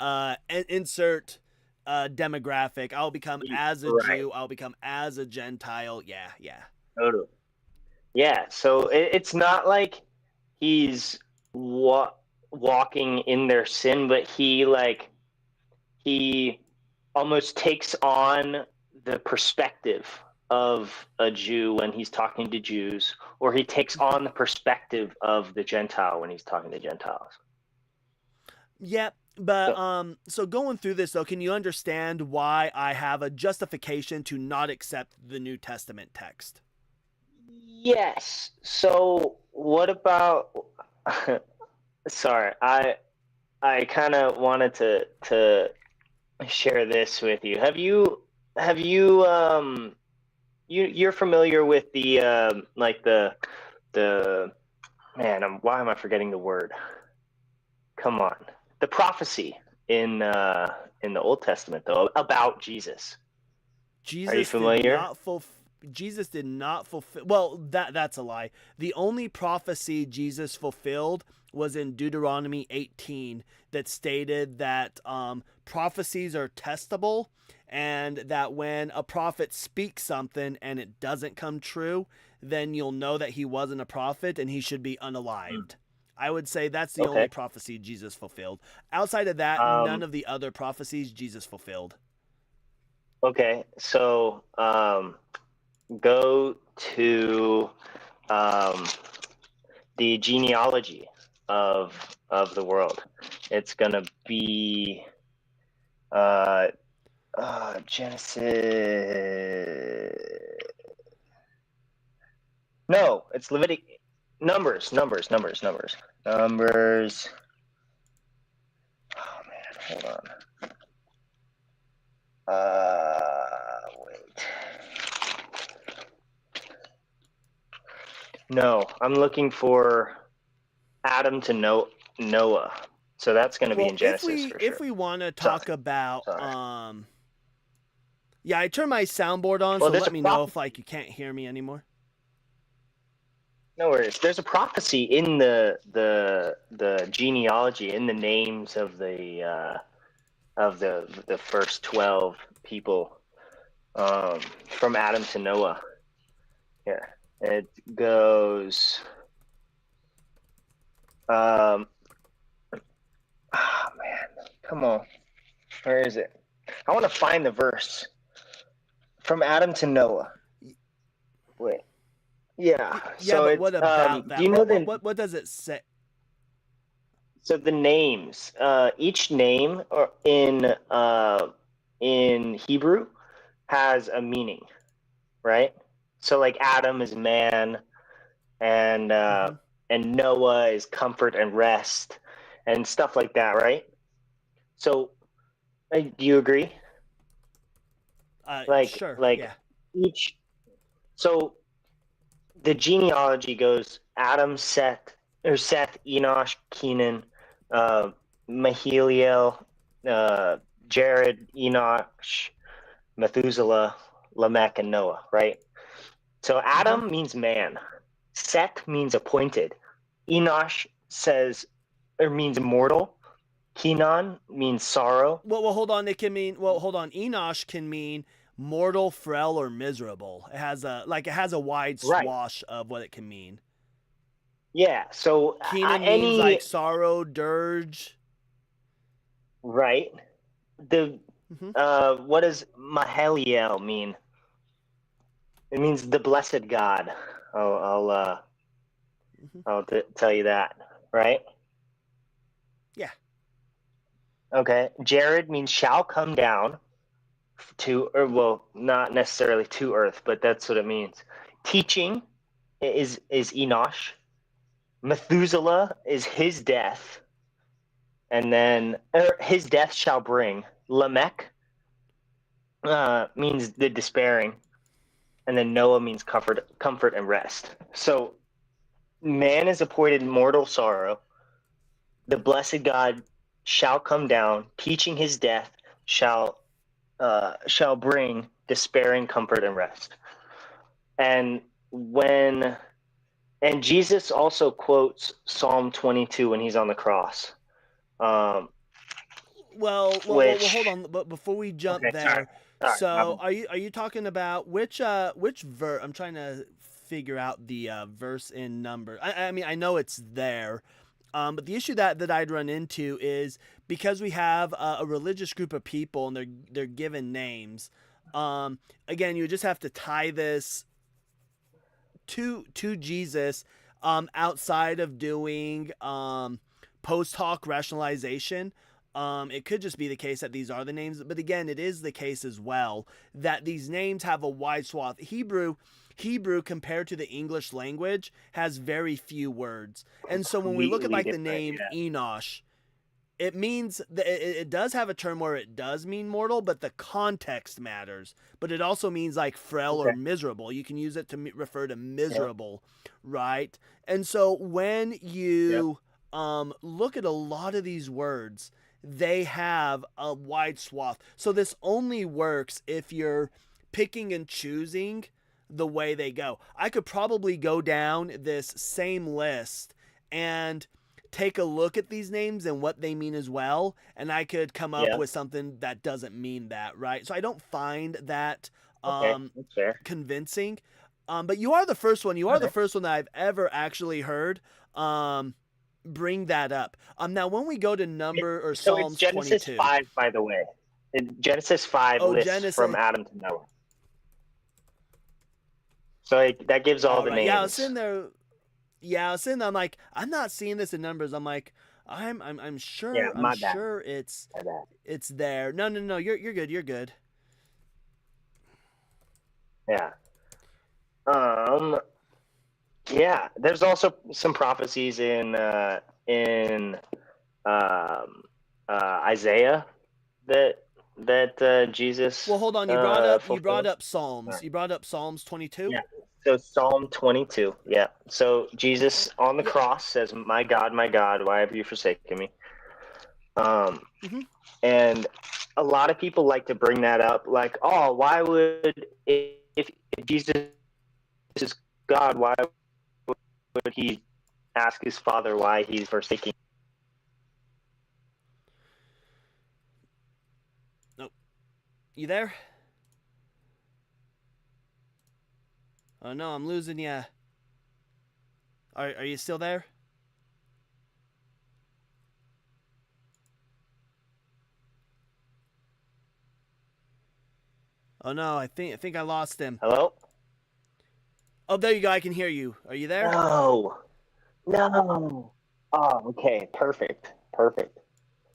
insert demographic. I'll become as a Jew. I'll become as a Gentile. Yeah. Totally. Yeah, so it's not like he's walking in their sin, but he almost takes on the perspective of a Jew when he's talking to Jews, or he takes on the perspective of the Gentile when he's talking to Gentiles. Yeah, but so going through this though, can you understand why I have a justification to not accept the New Testament text? Yes. So what about sorry, I kind of wanted to share this with you. Have you you're familiar with the like the man, why am I forgetting the word? come on. The prophecy in the Old Testament, though, about Jesus. Are you familiar? Jesus did not fulfill. Well, that's a lie. The only prophecy Jesus fulfilled was in Deuteronomy 18 that stated that prophecies are testable, and that when a prophet speaks something and it doesn't come true, then you'll know that he wasn't a prophet and he should be unalived. I would say that's the only Okay. prophecy Jesus fulfilled. Outside of that, none of the other prophecies Jesus fulfilled. Okay. So go to the genealogy of the world. It's gonna be Genesis. No, it's Levitic. Numbers. Oh man, hold on. Wait. No, I'm looking for Adam to Noah. So that's going to be in Genesis for sure. If we want to talk about yeah, I turned my soundboard on, Well, so let me know if like you can't hear me anymore. No worries. There's a prophecy in the genealogy, in the names of the first 12 people from Adam to Noah. Here it goes. Oh man, come on. Where is it? I want to find the verse. From Adam to Noah. Wait. Yeah. So but it's, what about that? Do you know what does it say? So the names, each name in Hebrew has a meaning, right? So like Adam is man, and Noah is comfort and rest, and stuff like that, right? So, do you agree? Sure. Yeah. Each. So the genealogy goes Adam, Seth, Enosh, Kenan, Mahiliel, Jared, Enosh, Methuselah, Lamech, and Noah, right? So Adam means man. Seth means appointed. Enosh means mortal. Kenan means sorrow. Well, hold on. Enosh can mean mortal, frail, or miserable. It has a wide swash of what it can mean. Yeah. So Kenan means like sorrow, dirge. Right. What does Mahaliel mean? It means the blessed God. I'll tell you that, right? Yeah. Okay. Jared means shall come down not necessarily to earth, but that's what it means. Teaching is Enosh. Methuselah is his death, and then his death shall bring. Lamech means the despairing, and then Noah means comfort and rest. So man is appointed mortal sorrow. The blessed God shall come down, teaching his death shall bring despairing comfort and rest. And Jesus also quotes Psalm 22 when he's on the cross. Well, hold on. But before we jump there, so are you talking about which verse? I'm trying to figure out the verse in number. I mean, I know it's there, but the issue that I'd run into is because we have a religious group of people and they're given names. Again, you just have to tie this to Jesus outside of doing post hoc rationalization. It could just be the case that these are the names, but again, it is the case as well that these names have a wide swath. Hebrew compared to the English language has very few words, and so when we look at like the name Enosh, it means that it does have a term where it does mean mortal, but the context matters. But it also means like frail or miserable. You can use it to refer to miserable, right? And so when you look at a lot of these words, they have a wide swath. So this only works if you're picking and choosing the way they go. I could probably go down this same list and take a look at these names and what they mean as well, and I could come up Yeah. with something that doesn't mean that, right? So I don't find that Okay, that's fair. convincing. But you are the first one. You are the Okay. first one that I've ever actually heard bring that up. Now, when we go to number or So it's Psalms Genesis 22. 5, by the way. Genesis 5 Oh, lists Genesis. from Adam to Noah. So that gives all the Right. Yeah, I was names. sitting there. Yeah, I was sitting there. I'm like, I'm not seeing this in numbers. I'm like, I'm sure. Yeah, I'm my bad. sure My bad. it's there. No. You're good. You're good. Yeah. Yeah. There's also some prophecies in Isaiah that Jesus. Well, hold on. You brought up fulfilled. Psalms. Right. You brought up Psalms 22. Yeah. So Psalm 22. Yeah. So Jesus on the Yeah. cross says, my God, why have you forsaken me?" Mhm. And a lot of people like to bring that up, like, oh, why would if Jesus is God, why would he ask his father why he's forsaking? Nope. You there? Oh no, I'm losing you. Are you still there? Oh no, I think I lost him. Hello? Oh, there you go. I can hear you. Are you there? No. Oh, okay, perfect.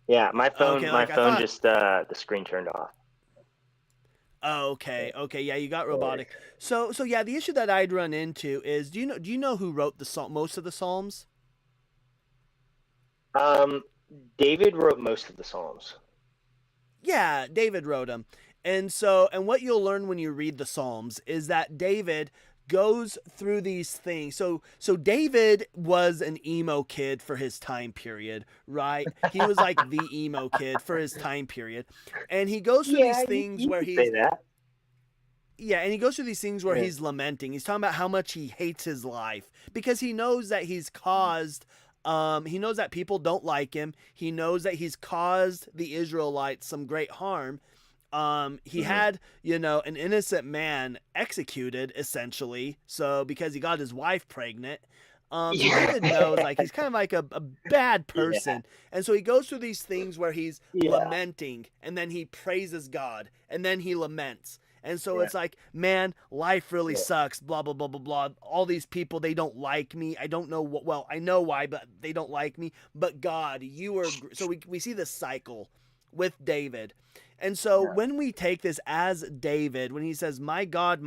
Yeah, my Okay, like I phone thought. just the screen turned off. Oh, okay. Yeah, you got robotic. So yeah, the issue that I'd run into is do you know who wrote the most of the Psalms? Um, David wrote most of the Psalms. Yeah, David wrote them. And what you'll learn when you read the Psalms is that David goes through these things. So David was an emo kid for his time period, right? He was like the emo kid for his time period. And he goes through these Yeah, things you where could say he's that. yeah, and he goes through these things where Yeah. he's lamenting. He's talking about how much he hates his life because he knows that he's caused he knows that people don't like him. He knows that he's caused the Israelites some great harm. He had, an innocent man executed essentially. So because he got his wife pregnant. So Yeah. David knows like he's kind of like a bad Yeah. person. And so he goes through these things where he's Yeah. lamenting and then he praises God and then he laments. And so Yeah. it's like, man, life really Yeah. sucks, blah, blah, blah, blah, blah. All these people, they don't like me. I don't know what, well, I know why, but they don't like me. But God, you are, so we see this cycle with David. And so Yeah. when we take this as David, when he says, my God,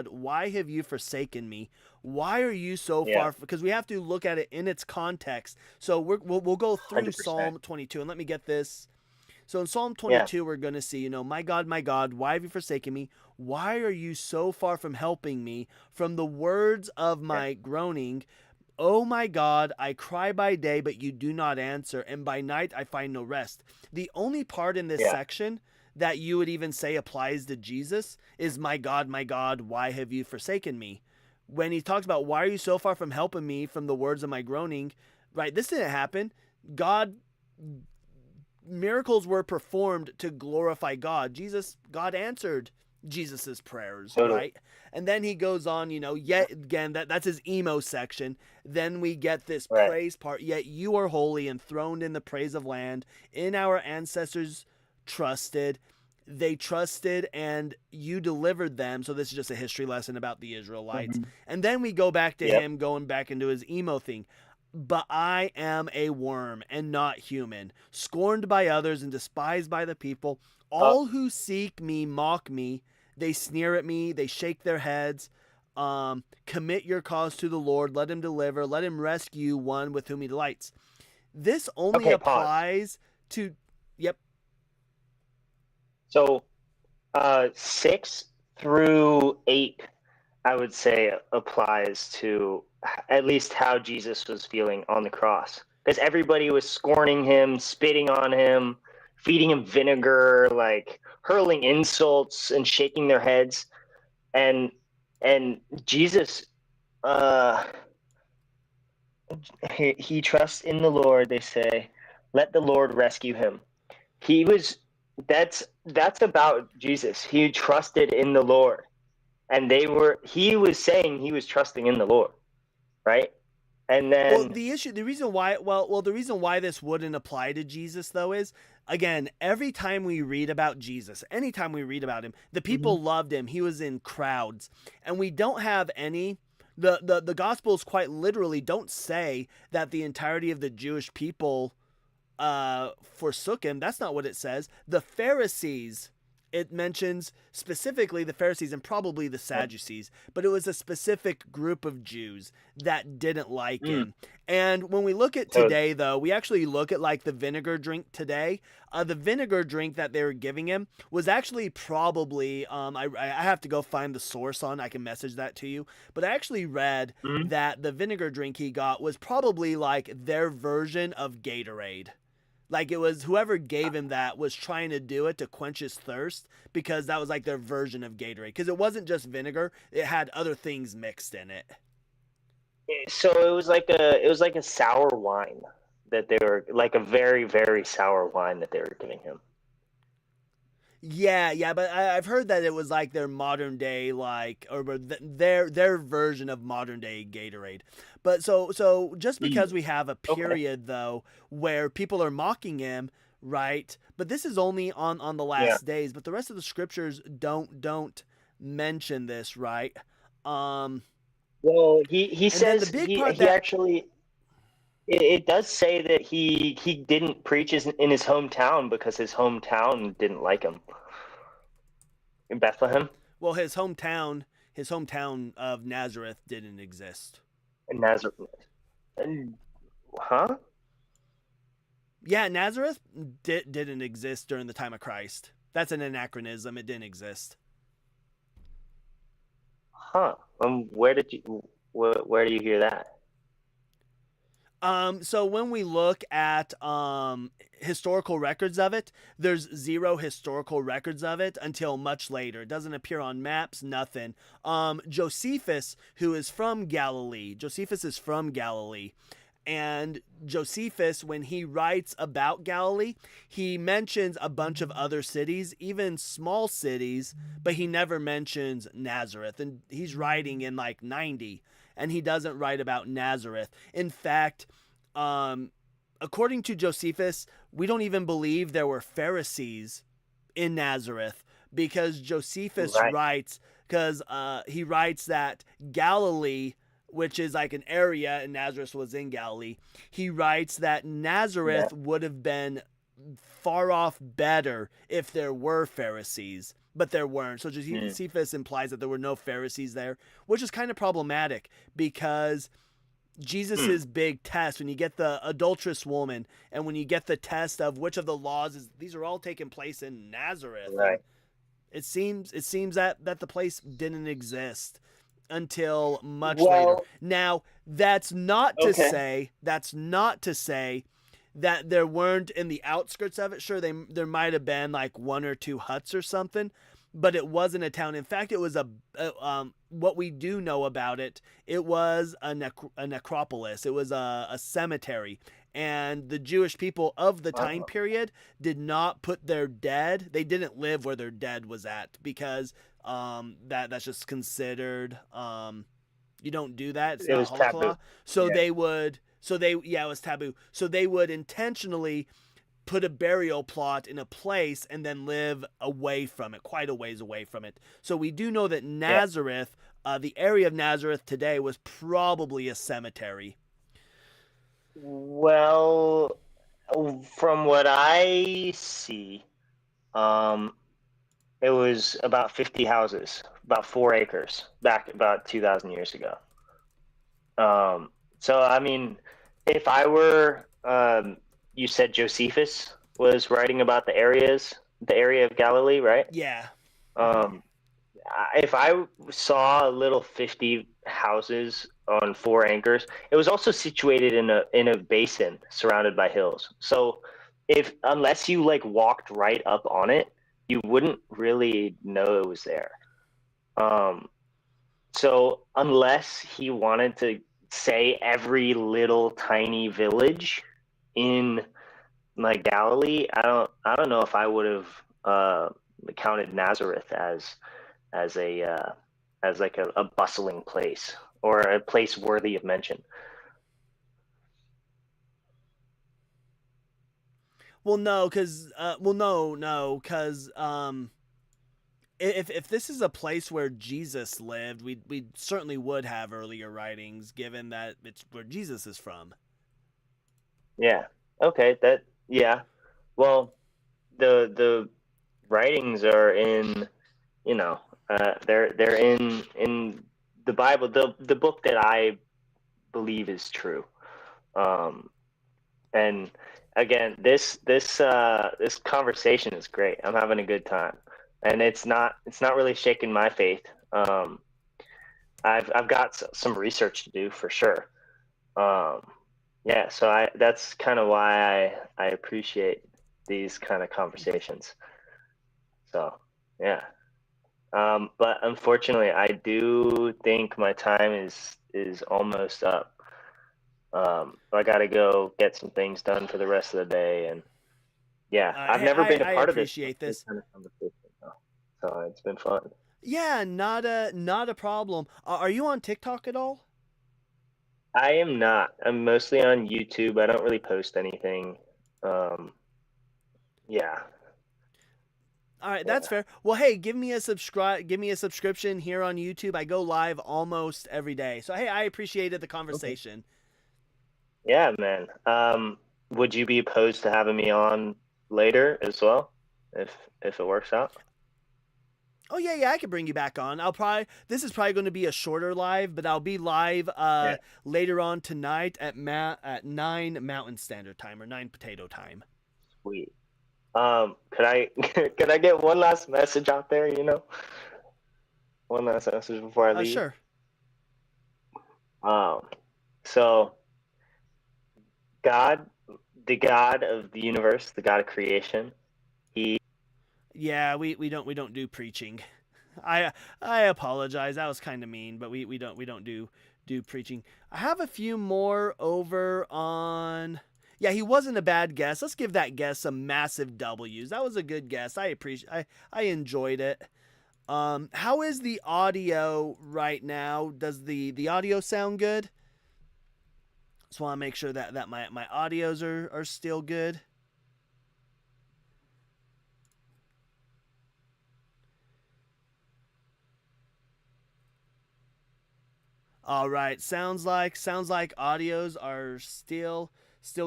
why have you forsaken me? Why are you so Yeah. far? Because we have to look at it in its context. So we'll go through 100%. Psalm 22 and let me get this. So in Psalm Yeah. 22, we're going to see, my God, why have you forsaken me? Why are you so far from helping me? From the words of my groaning, oh my God, I cry by day, but you do not answer, and by night I find no rest. The only part in this Yeah. section that you would even say applies to Jesus is, my God, why have you forsaken me? When he talks about, why are you so far from helping me from the words of my groaning, right? This didn't happen. Miracles were performed to glorify God. God answered Jesus's prayers, Totally. right? And then he goes on, yet again, that's his emo section. Then we get this Right. praise part. Yet you are holy, enthroned in the praise of land. In our ancestors trusted. They trusted and you delivered them. So this is just a history lesson about the Israelites. Mhm. And then we go back to Yep. him going back into his emo thing. But I am a worm and not human, scorned by others and despised by the people. All who seek me mock me. They sneer at me. They shake their heads. Commit your cause to the Lord. Let him deliver. Let him rescue one with whom he delights. This only Okay, pause. applies to... Yep. So 6 through 8, I would say, applies to at least how Jesus was feeling on the cross. because everybody was scorning him, spitting on him, feeding him vinegar, like hurling insults and shaking their heads. And Jesus, he trusts in the Lord. They say, "Let the Lord rescue him." He was. That's about Jesus. He trusted in the Lord, and he was saying he was trusting in the Lord, right? And Well, then the reason why, the reason why this wouldn't apply to Jesus though is, again, every time we read about Jesus, anytime we read about him, the people loved him. He was in crowds, and we don't have any. The Gospels quite literally don't say that the entirety of the Jewish people forsook him. That's not what it says. The Pharisees, it mentions specifically the Pharisees and probably the Sadducees, but it was a specific group of Jews that didn't like him. And when we look at today, though, we actually look at like the vinegar drink today. The vinegar drink that they were giving him was actually probably, I have to go find the source on, I can message that to you, but I actually read that the vinegar drink he got was probably like their version of Gatorade. Like it was whoever gave him that was trying to do it to quench his thirst, because that was like their version of Gatorade. Because it wasn't just vinegar; it had other things mixed in it. so it was like a sour wine that they were, like a very, very sour wine that they were giving him. Yeah, but I've heard that it was like their modern day, like, or their version of modern day Gatorade. But so just because we have a period though where people are mocking him, right? But this is only on the last days. But the rest of the scriptures don't mention this, right? Well, he says the big he part he actually. It does say that he didn't preach in his hometown because his hometown didn't like him. In Bethlehem? Well, his hometown of Nazareth didn't exist. In Nazareth. Huh? Yeah, Nazareth didn't exist during the time of Christ. That's an anachronism. It didn't exist. Huh. Where do you hear that? So when we look at historical records of it, there's zero historical records of it until much later. It doesn't appear on maps, nothing. Josephus, who is from Galilee, and Josephus, when he writes about Galilee, he mentions a bunch of other cities, even small cities, but he never mentions Nazareth. And he's writing in like 90, and he doesn't write about Nazareth. In fact, according to Josephus, we don't even believe there were Pharisees in Nazareth, because Josephus writes, because he writes that Galilee, which is like an area, and Nazareth was in Galilee, he writes that Nazareth would have been far off better if there were Pharisees, but there weren't. So Josephus implies that there were no Pharisees there, which is kind of problematic, because Jesus's big test, when you get the adulterous woman and when you get the test of which of the laws is, these are all taking place in Nazareth. Right. It seems that the place didn't exist until much later. Now, that's not to say that there weren't in the outskirts of it. Sure, there might have been like one or two huts or something, but it wasn't a town. In fact, it was what we do know about it, it was a necropolis. It was a cemetery. And the Jewish people of the time period did not put their dead, they didn't live where their dead was at, because that's just considered, you don't do that. It's not halakha. So it was taboo. So they would intentionally put a burial plot in a place and then live away from it, quite a ways away from it. So we do know that Nazareth, the area of Nazareth today, was probably a cemetery. Well, from what I see, it was about 50 houses, about 4 acres, back about 2,000 years ago. So, I mean, if I were, you said Josephus was writing about the area of Galilee, right? Yeah. if I saw little 50 houses on 4 acres, it was also situated in a basin surrounded by hills. So if unless you like walked right up on it, you wouldn't really know it was there. Um, so unless he wanted to say every little tiny village in like Galilee, I don't know if I would have counted Nazareth as a as like a bustling place or a place worthy of mention. Well, no, because because if this is a place where Jesus lived, we certainly would have earlier writings, given that it's where Jesus is from. Yeah. Okay. That. Yeah. Well, the writings are in, they're in the Bible, the book that I believe is true. Um, and again, this conversation is great. I'm having a good time, and it's not really shaking my faith. I've got some research to do for sure. Um, yeah, so I that's kind of why I appreciate these kind of conversations. So yeah. But unfortunately, I do think my time is almost up. I got to go get some things done for the rest of the day, and yeah, I've Hey, never been a I part of appreciate this this. kind of conversation, though. So it's been fun. Yeah, not a problem. Are you on TikTok at all? I am not. I'm mostly on YouTube. I don't really post anything. Um, yeah, All right, that's yeah. fair. Well, hey, give me a subscription here on YouTube. I go live almost every day. So hey, I appreciated the Okay. conversation. Yeah, man. Would you be opposed to having me on later as well, if it works out? Oh yeah, I can bring you back on. This is probably going to be a shorter live, but I'll be live Yeah, later on tonight at 9 Mountain Standard Time or 9 Potato Time. sweet. Could I could I get one last message out there, One last message before I leave? Sure. Um, so God, the God of the universe, the God of creation, he Yeah, we don't do preaching. I I apologize. That was kind of mean, but we don't do preaching. I have a few more over on. Yeah, he wasn't a bad guess. Let's give that guess some massive W's. That was a good guess. I enjoyed it. How is the audio right now? Does the audio sound good? Just want to make sure that my audios are still good. All right, sounds like audios are still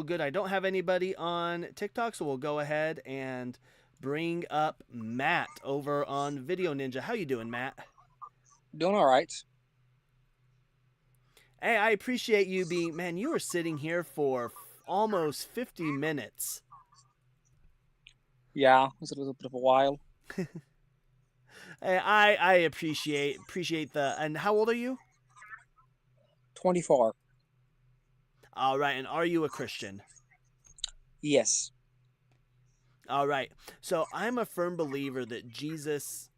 good. I don't have anybody on TikTok, so we'll go ahead and bring up Matt over on Video Ninja. How you doing, Matt? Doing all right. Hey, I appreciate you being man. You were sitting here for almost 50 minutes. Yeah, it was a little bit of a while. Hey, I appreciate the. And how old are you? 24. All right, and are you a Christian? Yes. All right. So I'm a firm believer that Jesus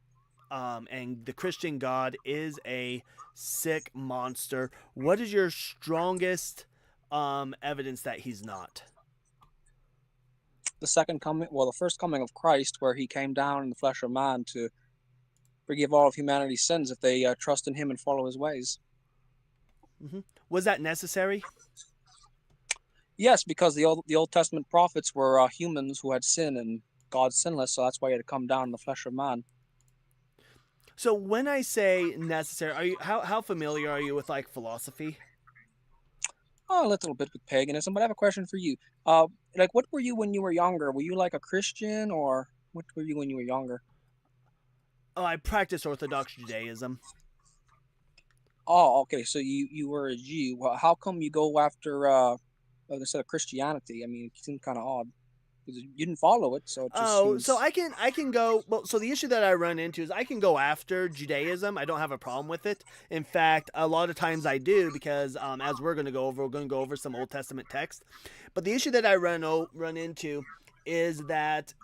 and the Christian God is a sick monster. What is your strongest evidence that he's not? The second coming, well, the first coming of Christ, where he came down in the flesh of man to forgive all of humanity's sins if they trust in him and follow his ways. Was that necessary? Yes, because the Old Testament prophets were humans who had sin and God's sinless, so that's why he had to come down in the flesh of man. So when I say necessary, are you how familiar are you with like philosophy? Oh, a little bit with paganism, but I have a question for you. Like, what were you when you were younger? Were you like a Christian, or what were you when you were younger? Oh, I practice Orthodox Judaism. Oh, okay. So you were a Jew. Well, how come you go after like I said, Christianity? I mean, it seems kind of odd. because you didn't follow it, so it just Oh, so seems. I can go. Well, so the issue that I run into is I can go after Judaism. I don't have a problem with it. In fact, a lot of times I do because as we're going to go over some Old Testament text. But the issue that I run into is that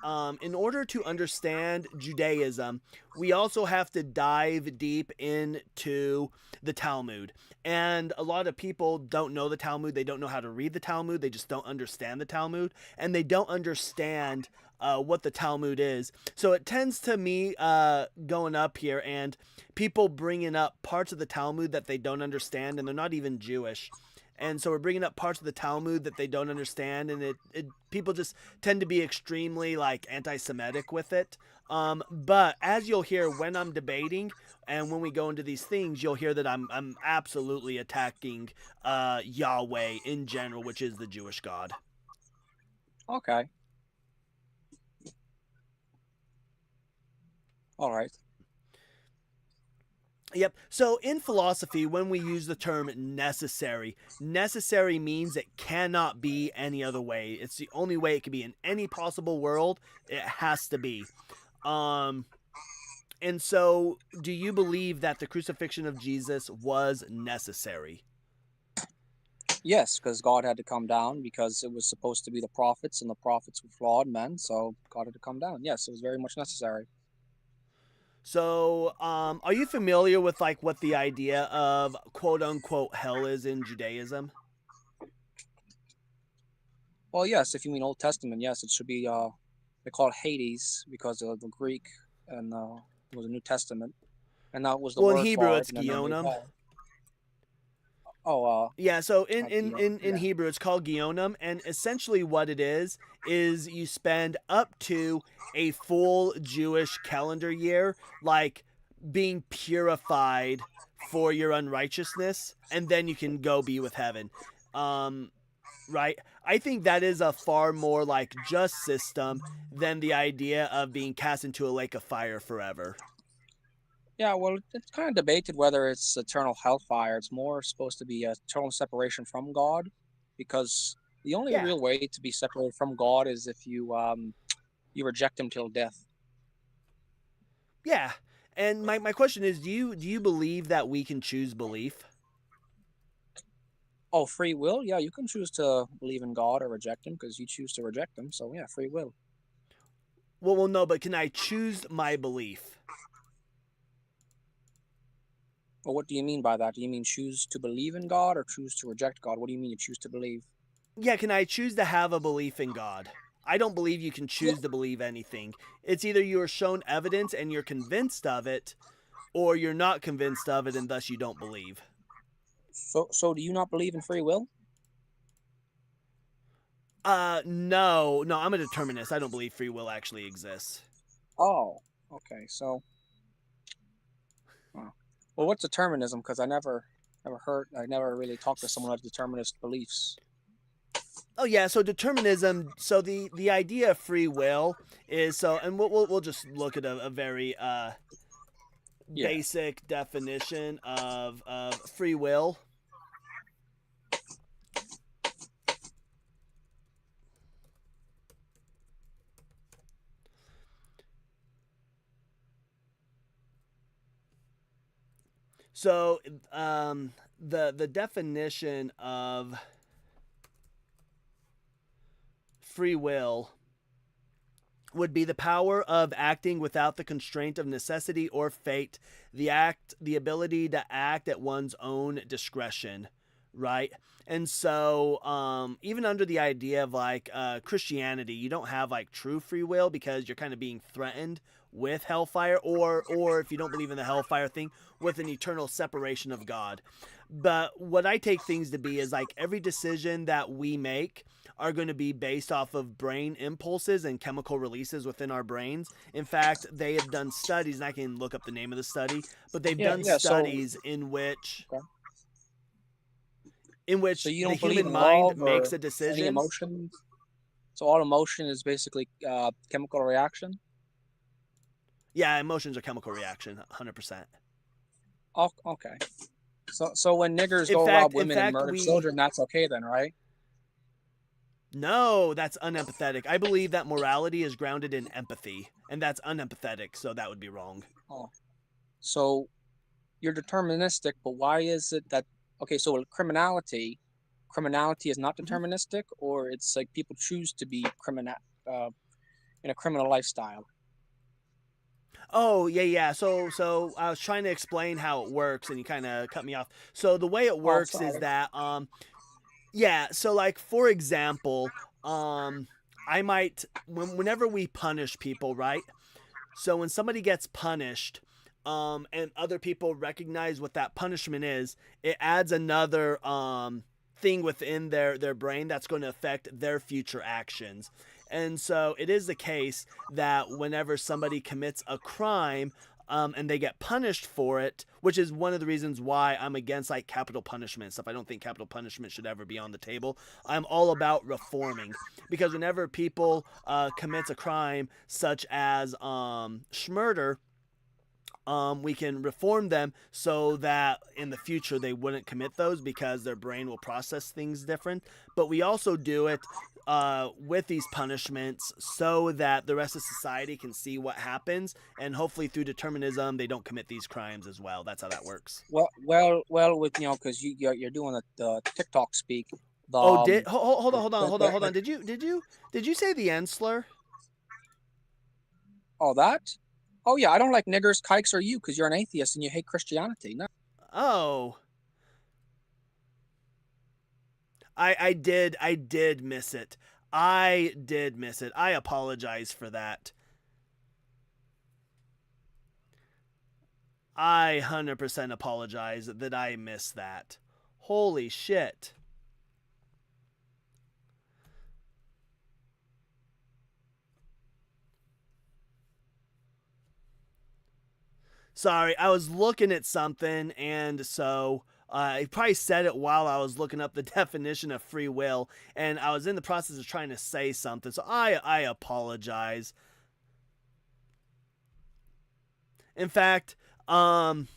in order to understand Judaism, we also have to dive deep into the Talmud. And a lot of people don't know the Talmud. They don't know how to read the Talmud. They just don't understand the Talmud. And they don't understand what the Talmud is. So it tends to me going up here and people bringing up parts of the Talmud that they don't understand, and they're not even Jewish. And so we're bringing up parts of the Talmud that they don't understand, and it people just tend to be extremely like anti-Semitic with it. But as you'll hear when I'm debating and when we go into these things, you'll hear that I'm absolutely attacking Yahweh in general, which is the Jewish God. Okay. All right. Yep. So in philosophy, when we use the term necessary, necessary means it cannot be any other way. It's the only way it can be in any possible world. It has to be. Um, and so, do you believe that the crucifixion of Jesus was necessary? Yes, because God had to come down because it was supposed to be the prophets, and the prophets were flawed men, so God had to come down. Yes, it was very much necessary. So, are you familiar with like what the idea of quote unquote hell is in Judaism? Well, yes, if you mean Old Testament, yes, it should be. They call it Hades because of the Greek, and it was a New Testament, and that was the Well, in word Hebrew, for it, it's and then they made Geonim. hell. Oh, Yeah, so in not in Guillaume. in, in Yeah. Hebrew it's called Gionim, and essentially what it is you spend up to a full Jewish calendar year like being purified for your unrighteousness, and then you can go be with heaven. Um, right? I think that is a far more like just system than the idea of being cast into a lake of fire forever. Yeah, well, it's kind of debated whether it's eternal hellfire. It's more supposed to be a eternal separation from God, because the only Yeah. real way to be separated from God is if you reject Him till death. Yeah. And my question is, do you believe that we can choose belief? Oh, free will? Yeah, you can choose to believe in God or reject Him because you choose to reject Him. So yeah, free will. Well, no, but can I choose my belief? Well, what do you mean by that? Do you mean choose to believe in God or choose to reject God? What do you mean you choose to believe? Yeah, can I choose to have a belief in God? I don't believe you can Yeah. choose to believe anything. It's either you are shown evidence and you're convinced of it, or you're not convinced of it and thus you don't believe. So do you not believe in free will? No, I'm a determinist. I don't believe free will actually exists. Oh, okay. So, uh, well, what's determinism? Because I never really talked to someone who has determinist beliefs. Oh yeah, so determinism. So the idea of free will is so, and we'll just look at a very Yeah. basic definition of free will. So the definition of free will would be the power of acting without the constraint of necessity or fate, the ability to act at one's own discretion, right? And so even under the idea of like Christianity, you don't have like true free will because you're kind of being threatened with hellfire, or if you don't believe in the hellfire thing, with an eternal separation of God. But what I take things to be is like every decision that we make are going to be based off of brain impulses and chemical releases within our brains. In fact, they have done studies, and I can look up the name of the study, but they've Yeah, done yeah. studies in which Okay. in which So you the don't believe human in mind love makes or a any decision. emotion? So all emotion is basically chemical reaction. Yeah, emotions are chemical reaction, 100%. Oh, okay. So when niggers In go fact, rob in women and fact, murder we children, that's okay then, right? No, that's unempathetic. I believe that morality is grounded in empathy, and that's unempathetic, so that would be wrong. Oh, so you're deterministic, but why is it that okay? So criminality is not Mhm. deterministic, or it's like people choose to be uh, in a criminal lifestyle. Oh, yeah. So I was trying to explain how it works, and you kind of cut me off. So the way it Oh, works is sorry. that yeah, so like for example, I might whenever we punish people, right? So when somebody gets punished, and other people recognize what that punishment is, it adds another thing within their brain that's going to affect their future actions. And so it is the case that whenever somebody commits a crime, and they get punished for it, which is one of the reasons why I'm against like capital punishment and stuff. I don't think capital punishment should ever be on the table. I'm all about reforming, because whenever people commits a crime such as schmurder, we can reform them so that in the future they wouldn't commit those because their brain will process things different. But we also do it with these punishments so that the rest of society can see what happens, and hopefully through determinism they don't commit these crimes as well. That's how that works. Well, with because you're doing the TikTok speak. The Oh, hold on, hold the on. Did you say the end slur? oh that oh yeah, I don't like niggers, kikes, or you because you're an atheist and you hate Christianity. No. Oh, I did miss it. I did miss it. I apologize for that. I 100% apologize that I missed that. Holy shit. Sorry, I was looking at something, and so I probably said it while I was looking up the definition of free will, and I was in the process of trying to say something, so I apologize. In fact, um,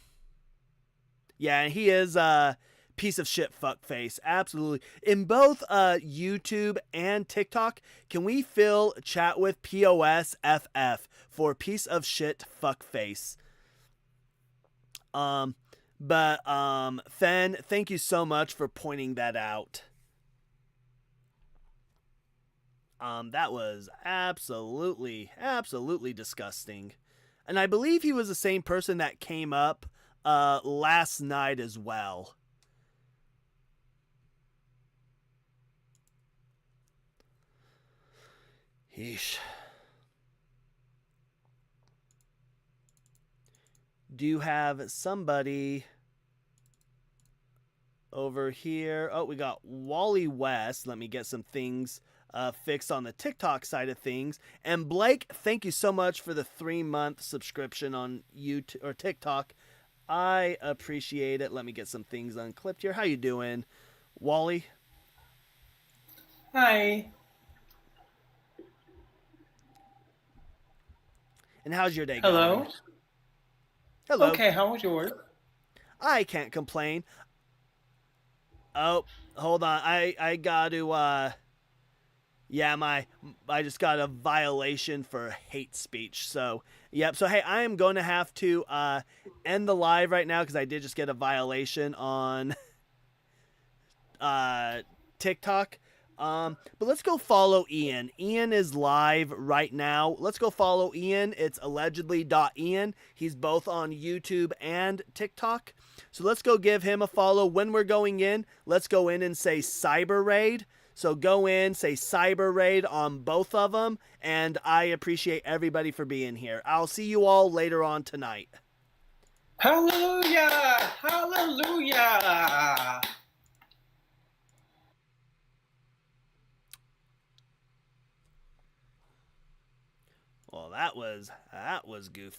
yeah, he is a piece of shit fuckface. Absolutely. In both YouTube and TikTok, can we fill chat with POSFF for piece of shit fuckface? Um, but Fen, thank you so much for pointing that out. That was absolutely disgusting. And I believe he was the same person that came up last night as well. Yeesh. Do you have somebody over here? Oh, we got Wally West. Let me get some things fixed on the TikTok side of things. And Blake, thank you so much for the 3-month subscription on YouTube or TikTok. I appreciate it. Let me get some things unclipped here. How you doing, Wally? Hi. And how's your day going? Hello. Hello. Okay, how was yours? I can't complain. Oh, hold on. I got to yeah, I just got a violation for hate speech. So, yep. So, hey, I am going to have to end the live right now because I did just get a violation on TikTok. But let's go follow Ian. Ian is live right now. Let's go follow Ian. It's allegedly.Ian. He's both on YouTube and TikTok. So let's go give him a follow. When we're going in, let's go in and say Cyber Raid. So go in, say Cyber Raid on both of them, and I appreciate everybody for being here. I'll see you all later on tonight. Hallelujah! Hallelujah! Well, that was goofy.